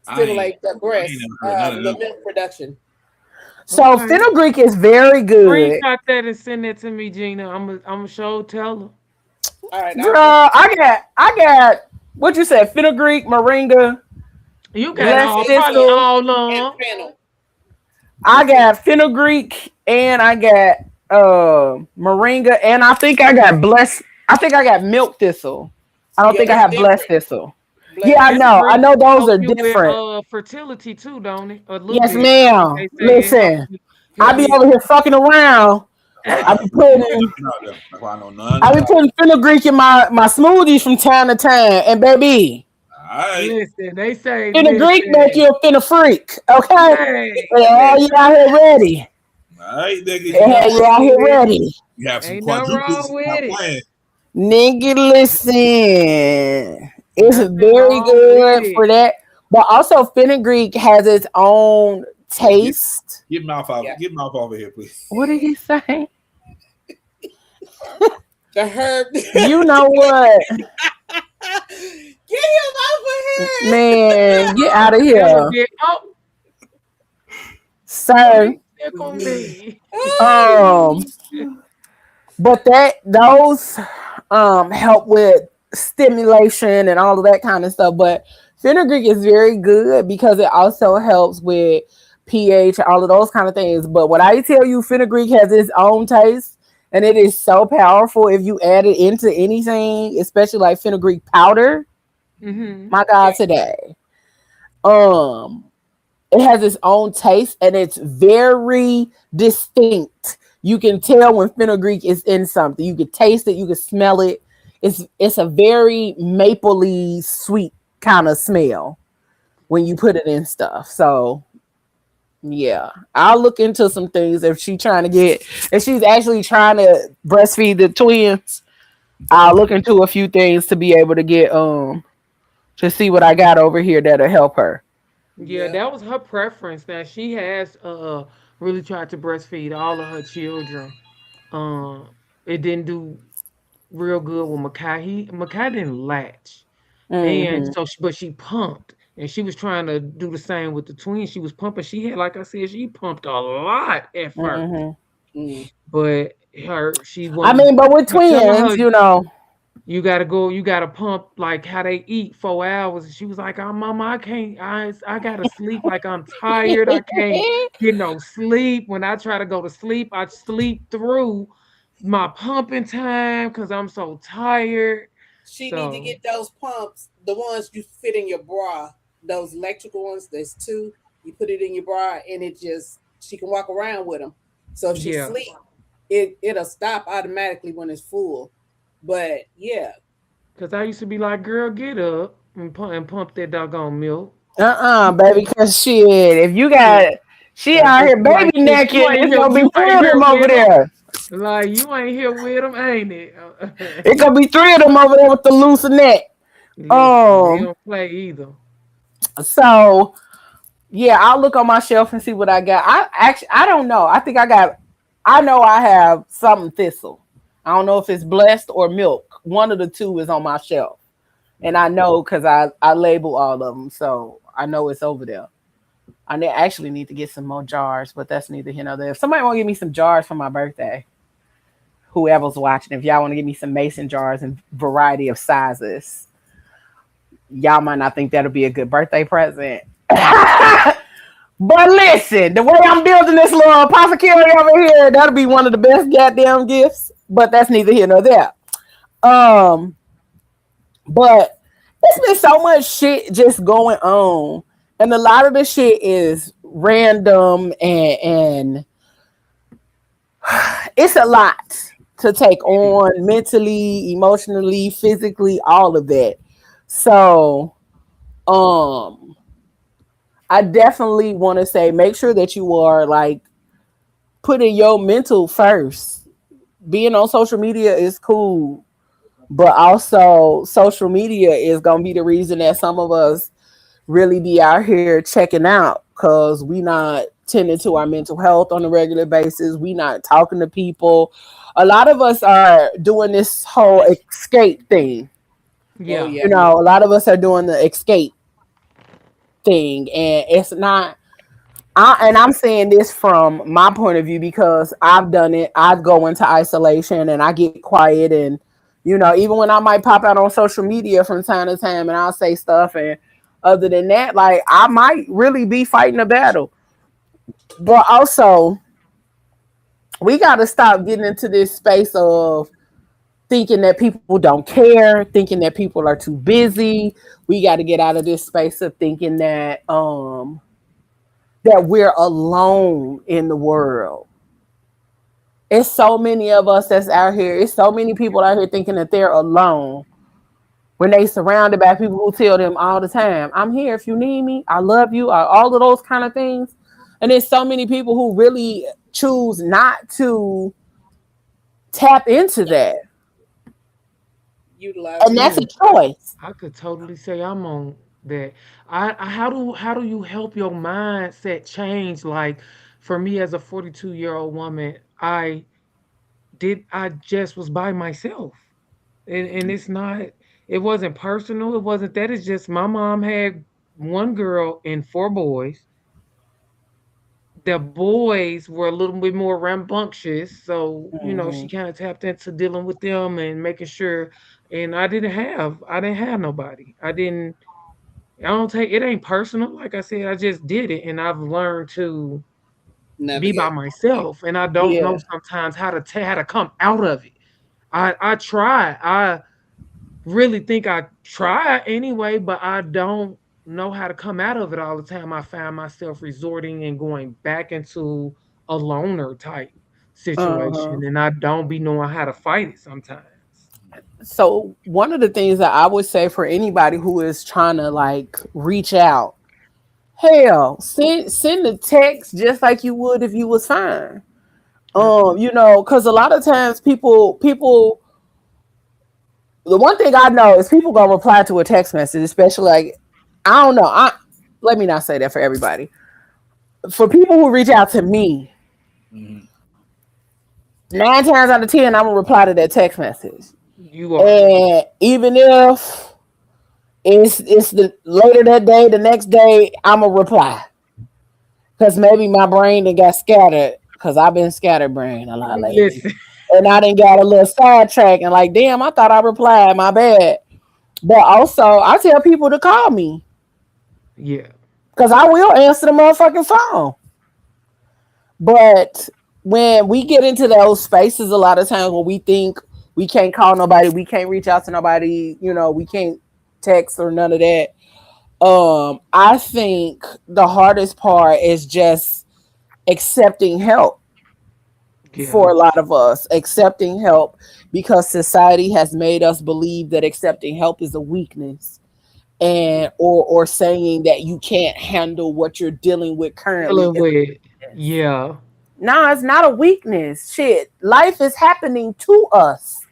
stimulate the I ain't breast, never heard none of the them. milk production. So Okay. fenugreek is very good. Screenshot that and send that to me, Gina. I'm a show teller. All right, Girl, I'll put I got what you said, fenugreek, moringa, You got blessed blessed all probably thistle thistle. all and of fennel. I And fennel. got fenugreek and I got moringa and I think I got milk thistle. I don't Yeah, think I that's have blessed different. thistle. Yeah, Blessed I thistle. know. I fenugreek know those help are you with different. fertility too, don't it? A little Yes, bit. ma'am. They say it helps Listen, you. I Help be you. over here fucking around. That's why I I be ain't know putting nothing out there. That's why I know none I be about it. putting fenugreek in my smoothies from time to time. And baby, All right. Listen, they say, fenugreek make you listen, a finna freak. Okay? hey, Oh, you listen, out here ready. All right, nigga. ain't You Yeah, nothing you wrong out here with it. ready. you have some Ain't nothing wrong quadruplets. with Not it. playing. Nigga, listen. It's Nothing very wrong with good it. for that. But also fenugreek has its own Get taste. Yeah. get mouth off of here, please. What did he say? The herb. You know what? Get him off of here. Man, get out of Tell her, here. get up. Sir. Don't tickle me. Um, but those help with stimulation and all of that kind of stuff. But fenugreek is very good because it also helps with pH, all of those kind of things. But what I tell you, fenugreek has its own taste, and it is so powerful if you add it into anything, especially like fenugreek powder. Hmm. My Yeah. God, today. Um, it has its own taste and it's very distinct. You can tell when fenugreek is in something. You can taste it, you can smell it. It's a very mapley sweet kind of smell when you put it in stuff. So yeah, I'll look into some things if she's actually trying to breastfeed the twins. I'll look into a few things to be able to get to see what I got over here that'll help her. Yeah, Yep. that was her preference. Now she has really tried to breastfeed all of her children. Um, it didn't do real good with Makai. Makai didn't latch, and Mm-hmm. so but she pumped, and she was trying to do the same with the twins. She was pumping. She had, like I said, she pumped a lot at first, Mm-hmm. Mm. but she I wasn't mean, but with telling her twins, you gotta go, you gotta pump like how they eat 4 hours. And she was like, oh mama, I can't, I gotta sleep, like I'm tired. I can't get no sleep. When I try to go to sleep, I sleep through my pumping time because I'm so tired. She need to So get those pumps, the ones you fit in your bra, those electrical ones. There's two. You put it in your bra, and it just she can walk around with them. So if she yeah, sleep, it'll stop automatically when it's full. But yeah, because I used to be like, girl, get up and pump that doggone milk. baby, cause shit, if you Look, got she like out this, here like baby this, naked, it's gonna be you three ain't of here them over with them. there. Like you ain't here with them, ain't It it? gonna be three of them over there with the loose neck. Listen, they Um, don't play either. so yeah, I'll look on my shelf and see what I got. I don't know. I know I have something thistle. I don't know if it's blessed or milk. One of the two is on my shelf. And I know because I label all of them. So I know it's over there. Actually need to get some more jars, but that's neither here nor there. If somebody want to give me some jars for my birthday, whoever's watching, if y'all want to give me some mason jars in variety of sizes, y'all might not think that'll be a good birthday present. But listen, the way I'm building this little apothecary over here, that'll be one of the best goddamn gifts. But that's neither here nor there. Um, but it's been so much shit just going on, and a lot of the shit is random and it's a lot to take on mentally, emotionally, physically, all of that. So, um, I definitely want to say make sure that you are like putting your mental first being on social media is cool, but also social media is gonna be the reason that some of us really be out here checking out because we not tending to our mental health on a regular basis. We not talking to people. A lot of us are doing this whole escape thing. Oh Yeah. You yeah. know, a lot of us are doing the escape thing, and it's not. And I'm saying this from my point of view because I've done it. I go into isolation and I get quiet, and even when I might pop out on social media from time to time and I'll say stuff, and other than that, like I might really be fighting a battle. But also, we got to stop getting into this space of thinking that people don't care, thinking that people are too busy. We got to get out of this space of thinking that we're alone in the world. It's so many of us that's out here. It's so many people out here thinking that they're alone when they surrounded by people who tell them all the time, "I'm here if you need me. I love you," or all of those kind of things. And there's so many people who really choose not to tap into that, Utilize and it. that's a Yeah. choice. I could totally say I'm on that. How do you help your mindset change? Like for me as a 42-year-old woman, I just was by myself. And it's not, it wasn't personal, it wasn't that, it's just my mom had one girl and four boys. The boys were a little bit more rambunctious, so she Mhm. kind of tapped into dealing with them and making sure. And I didn't have nobody. I don't take it, ain't personal. Like I said, I just did it, and I've learned to be by Navigate. myself, and I don't know Yeah. sometimes how to come out of it. I try. I really think I try anyway, but I don't know how to come out of it all the time. I find myself resorting and going back into a loner type Uh-huh. situation, and I don't be knowing how to fight it sometimes. So one of the things that I would say for anybody who is trying to like reach out, hell, send a text just like you would if you was fine. Yeah. Because a lot of times people the one thing I know is people gonna reply to a text message, especially like I don't know. Let me not say that for everybody. For people who reach out to me, Mhm. 9 times out of 10, I'm gonna reply to that text message. You are. And even if it's the later that day, the next day, I'm gonna reply. Cause maybe my brain done got scattered. Cause I've been scatterbrained a lot lately. Listen. And I done got a little sidetracked and like, damn, I thought I replied, my bad. But also I tell people to call me. Yeah. Cause I will answer the motherfucking phone. But when we get into those spaces a lot of times when we think we can't call nobody, we can't reach out to nobody, we can't text or none of that. I think the hardest part is just accepting help for Yeah. a lot of us, accepting help because society has made us believe that accepting help is a weakness and or saying that you can't handle what you're dealing with currently Dealing is with. a weakness. Yeah. No, it's not a weakness. Shit, life is happening to us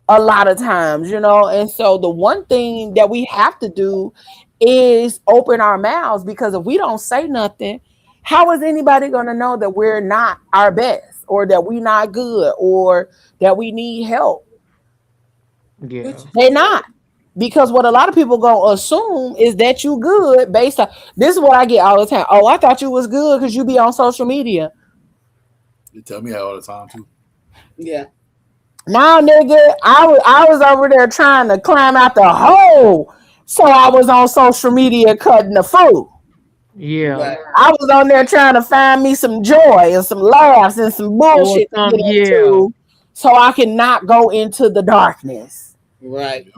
a lot of times, and so the one thing that we have to do is open our mouths because if we don't say nothing, how is anybody going to know that we're not our best or that we not good or that we need help? Yeah. Which They not. Because what a lot of people gonna assume is that you good based on this is what I get all the time. Oh, I thought you was good because you be on social media. You tell me that all the time too. yeah. Now, nigga, I was over there trying to climb out the hole, so I was on social media cutting the food. Yeah. Right. I was on there trying to find me some joy and some laughs and some Or bullshit to some, get yeah. into, so I can not go into the darkness. Right. Yeah.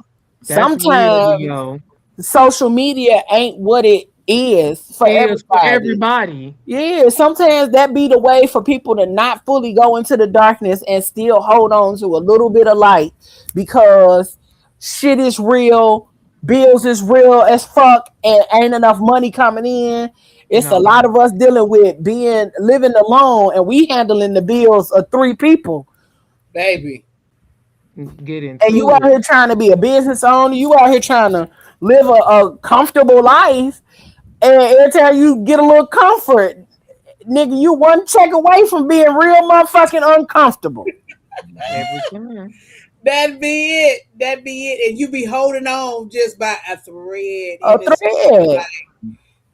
That's real, Sometimes Leo. social media ain't what it is for Is for everybody. everybody. Yeah, sometimes that be the way for people to not fully go into the darkness and still hold on to a little bit of light because shit is real, bills is real as fuck, and ain't enough money coming in. It's a No. lot of us dealing with being living alone, and we handling the bills of three people. baby. Get And you into out it. here trying to be a business owner, you out here trying to live a comfortable life, and every time you get a little comfort, nigga, you one check away from being real motherfucking uncomfortable. Every time. That be it. That be it. And you be holding on just by a thread. A And it's thread.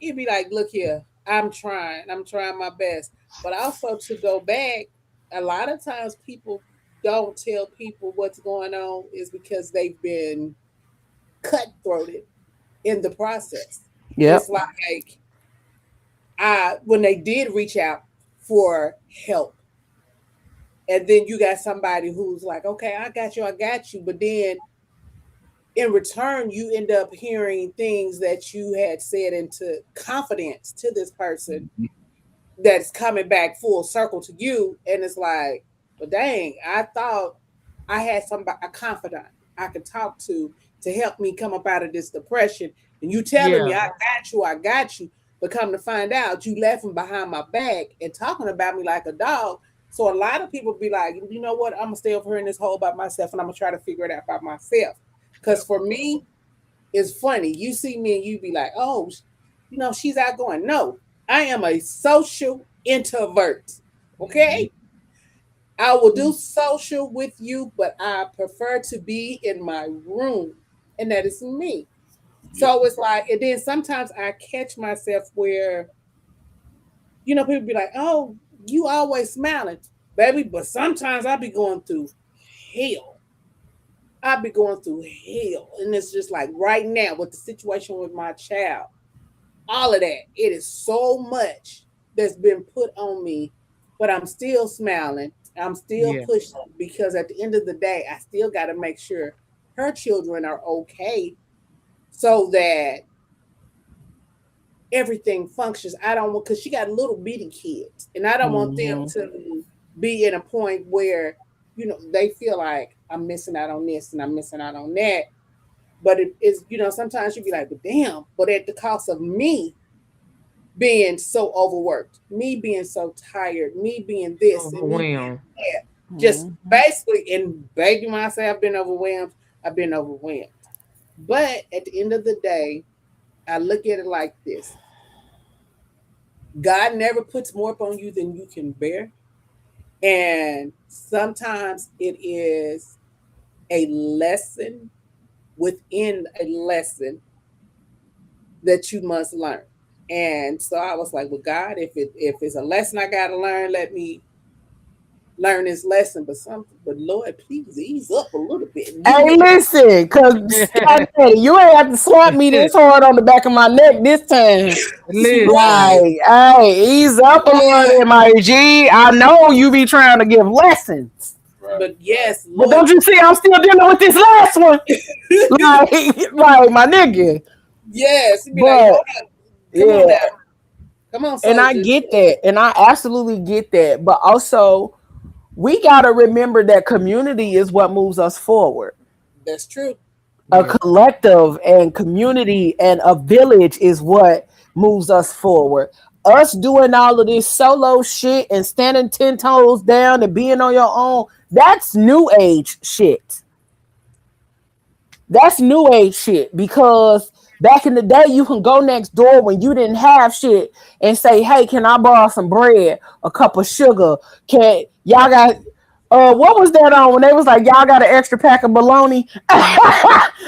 you'd be like, look here, I'm trying. I'm trying my best. But also to go back, a lot of times people don't tell people what's going on is because they've been cutthroated in the process. It's Yep. like when they did reach out for help, and then you got somebody who's like, okay, I got you. But then in return, you end up hearing things that you had said into confidence to this person that's coming back full circle to you. And it's like, well, dang, I thought I had somebody, a confidant I could talk to help me come up out of this depression. And you telling me, Yeah. I got you. But come to find out, you left him behind my back and talking about me like a dog. So a lot of people be like, you know what? I'm going to stay over here in this hole by myself and I'm going to try to figure it out by myself. Because Yep. for me, it's funny. You see me and you be like, oh, she's outgoing. No, I am a social introvert. Mm-hmm. Okay. I will do social with you, but I prefer to be in my room. And that is me. Yep. So it's like, and then sometimes I catch myself where, people be like, oh, you always smiling, baby. But sometimes I be going through hell. I be going through hell. And it's just like right now with the situation with my child, all of that. It is so much that's been put on me, but I'm still smiling. I'm still Yeah. pushing because at the end of the day, I still got to make sure her children are okay so that everything functions. I don't want, because she got little bitty kids, and I don't want them Mm-hmm. to be in a point where, they feel like I'm missing out on this and I'm missing out on that. But it is, sometimes you be like, but damn, but at the cost of me being so overworked, me being so tired, me being this and me being Overwhelmed. that. Just Mm-hmm. basically, and baby, when I say I've been overwhelmed, I've been overwhelmed. But at the end of the day, I look at it like this: God never puts more upon you than you can bear. And sometimes it is a lesson within a lesson that you must learn. And so I was like, well, God, if it's a lesson I gotta learn, let me learn this lesson. But Lord, please ease up a little bit. And you Hey, know, listen, cause you ain't have to slap me this hard on the back of my neck this time. right, Listen. Like, hey, ease up a little right. bit, my G. I know you be trying to give lessons, Right. But yes, but Lord, don't you see I'm still dealing with this last one? Like, like my nigga. yes. You'd be like, But hold on, come on yeah, now, come on, and I soldiers. get that, and I absolutely get that. But also, we gotta remember that community is what moves us forward. That's true. A Yeah. collective and community and a village is what moves us forward. Us doing all of this solo shit and standing 10 toes down and being on your own, that's new age shit. That's new age shit because back in the day, you can go next door when you didn't have shit and say, "Hey, can I borrow some bread, a cup of sugar? Can y'all got what was that on when they was like y'all got an extra pack of bologna?"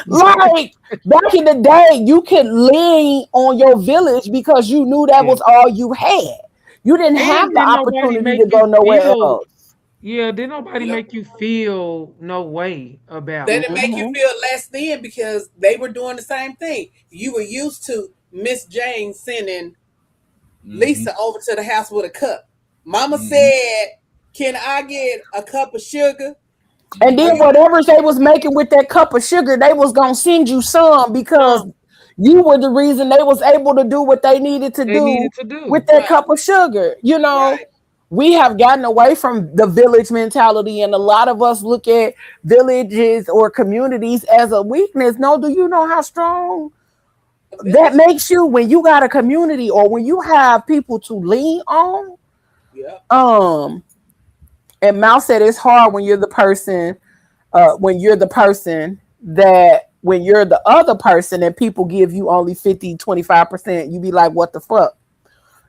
Like back in the day, you could lean on your village because you knew that Yeah. was all you had. You didn't have And the did nobody opportunity make to you go nowhere feel, else. yeah, did nobody Yep. make you feel no way They about it? didn't make you Hmm. feel less than because they were doing the same thing. You were used to Miss Jane sending Mm-hmm. Lisa over to the house with a cup. Mama Mm-hmm. said, "Can I get a cup of sugar?" And Are then Mm-hmm. you whatever they was making with that cup of sugar, they was gonna send you some because Some you were the reason they was able to do what they needed to they do needed to with do. that right? cup of sugar. You know, Right. we have gotten away from the village mentality, and a lot of us look at villages or communities as a weakness. No, do you know how strong A that village. makes you when you got a community or when you have people to lean on? Yeah. Um, And Mal said it's hard when you're the person that when you're the other person and people give you only 50, 25%, you be like, what the fuck?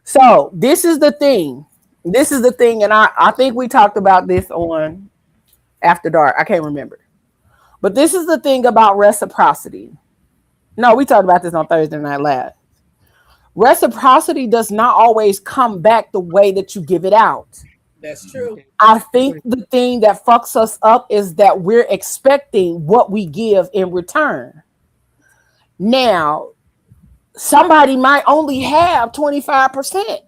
So this is the thing. This is the thing, and I think we talked about this on After Dark. I can't remember. But this is the thing about reciprocity. No, we talked about this on Thursday Night Live. Reciprocity does not always come back the way that you give it out. That's true. I think the thing that fucks us up is that we're expecting what we give in return. Now, somebody might only have 25%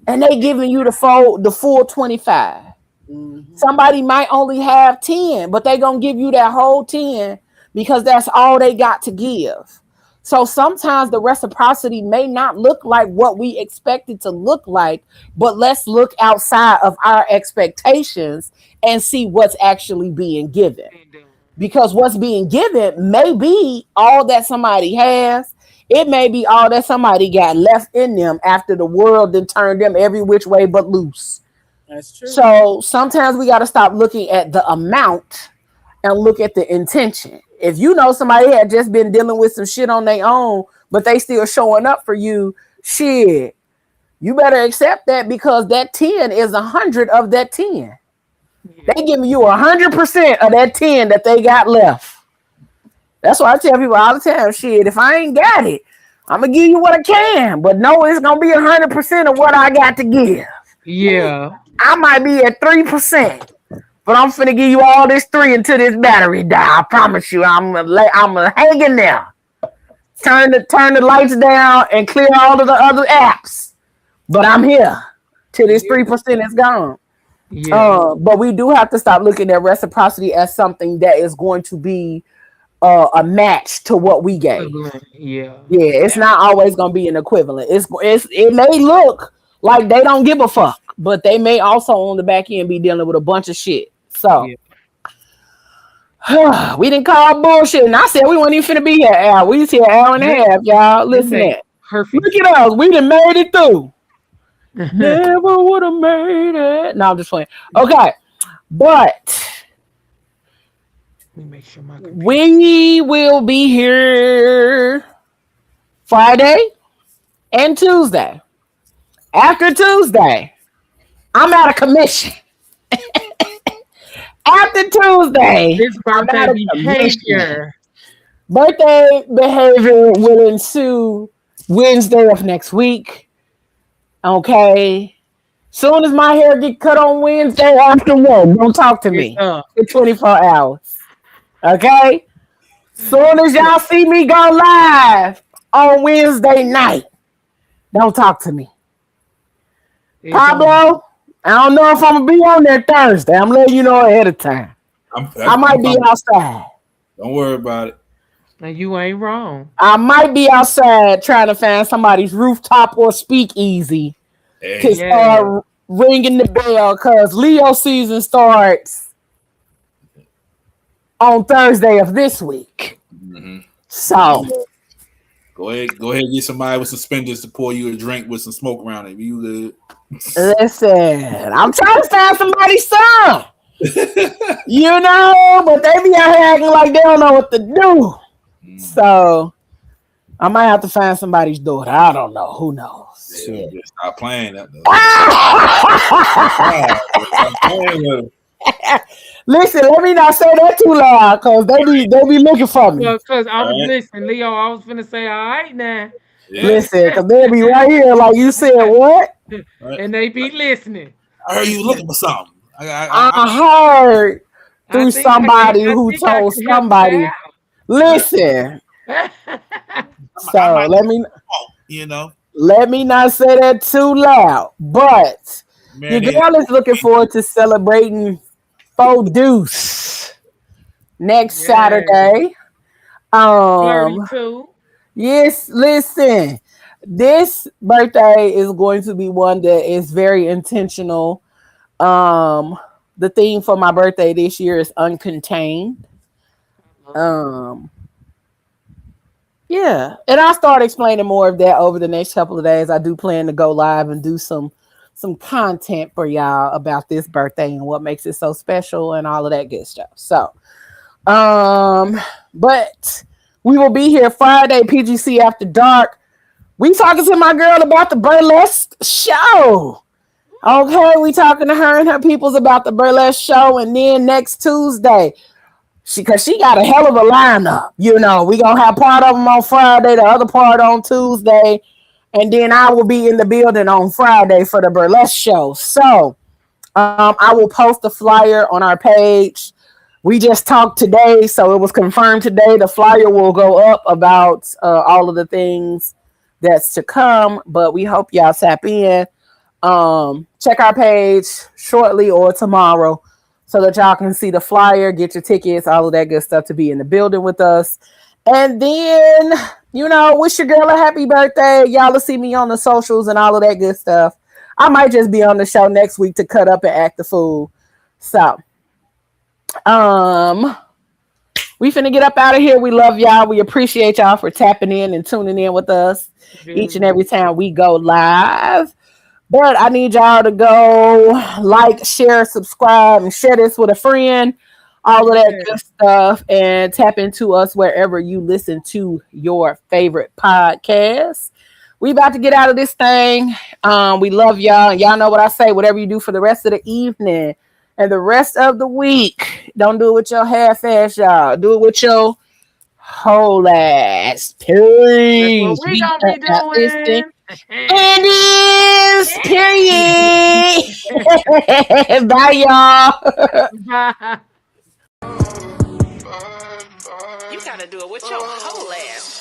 and they giving you the full 25. Mm-hmm. Somebody might only have 10, but they gonna give you that whole 10 because that's all they got to give. So sometimes the reciprocity may not look like what we expect it to look like, but let's look outside of our expectations and see what's actually being given. Because what's being given may be all that somebody has. It may be all that somebody got left in them after the world then turned them every which way but loose. That's true. So sometimes we got to stop looking at the amount and look at the intention. If you know somebody had just been dealing with some shit on their own, but they still showing up for you, shit, you better accept that because that 10 is 100 of that 10. They giving you 100% of that 10 that they got left. That's why I tell people all the time, shit, if I ain't got it, I'm going to give you what I can, but no, it's going to be 100% of what I got to give. Yeah. I might be at 3%. But I'm finna give you all this 3 until this battery die. I promise you, I'm gonna hang in there. Turn the lights down and clear all of the other apps. But I'm here till this 3% is gone. Yeah. But we do have to stop looking at reciprocity as something that is going to be a match to what we gave. Yeah. Yeah, it's not always gonna be an equivalent. It may look like they don't give a fuck, but they may also on the back end be dealing with a bunch of shit. So we didn't call bullshit, and I said we weren't even finna be here, Al. We was here an hour and a half, y'all. Listen, at perfect. look at us. We done made it through. Never would have made it. No, I'm just playing. Okay, but Let me make sure we will be here Friday and Tuesday. After Tuesday, I'm out of commission. After Tuesday, this birthday behavior. Birthday behavior will ensue Wednesday of next week. Okay. Soon as my hair get cut on Wednesday after work, don't talk to me for 24 hours. Okay? Soon as y'all see me go live on Wednesday night, don't talk to me. Pablo, I don't know if I'm gonna be on there Thursday. I'm letting you know ahead of time. I might be outside. Don't worry about it. And you ain't wrong. I might be outside trying to find somebody's rooftop or speakeasy to start ringing the bell because Leo season starts on Thursday of this week. Mm-hmm. So go ahead, and get somebody with suspenders to pour you a drink with some smoke around it. You good? Listen, I'm trying to find somebody's son. You know, but they be out here acting like they don't know what to do. So I might have to find somebody's daughter. I don't know. Who knows? Yeah, stop playing that. Listen, let me not say that too loud because they be looking for me. Because I was listening, Leo. I was finna say, all right now. Yeah. Listen, because they be right here, like you said, what? And they be listening. I heard you looking for something. I heard through somebody who told somebody. Listen. So let me, let me not say that too loud. But your girl is looking forward to celebrating Faux Deuce next Saturday. 32. Yes, listen. This birthday is going to be one that is very intentional. The theme for my birthday this year is uncontained. Yeah, and I'll start explaining more of that over the next couple of days. I do plan to go live and do some some content for y'all about this birthday and what makes it so special and all of that good stuff. So, but we will be here Friday, PGC After Dark. We talking to my girl about the burlesque show. Okay, we talking to her and her peoples about the burlesque show, and then next Tuesday, cause she got a hell of a lineup. You know, we gonna have part of them on Friday, the other part on Tuesday, and then I will be in the building on Friday for the burlesque show. So, I will post the flyer on our page. We just talked today, so it was confirmed today. The flyer will go up about all of the things that's to come, but we hope y'all tap in. Check our page shortly or tomorrow so that y'all can see the flyer, get your tickets, all of that good stuff to be in the building with us. And then, wish your girl a happy birthday. Y'all will see me on the socials and all of that good stuff. I might just be on the show next week to cut up and act the fool. So, we finna get up out of here. We love y'all. We appreciate y'all for tapping in and tuning in with us each and every time we go live. But I need y'all to go like, share, subscribe, and share this with a friend. All of that good stuff. And tap into us wherever you listen to your favorite podcast. We about to get out of this thing. We love y'all. And y'all know what I say. Whatever you do for the rest of the evening and the rest of the week, don't do it with your half-ass, y'all. Do it with your whole ass. Please. That's what we gonna be doing. And is period. Bye, y'all. Bye. You gotta do it with your whole ass.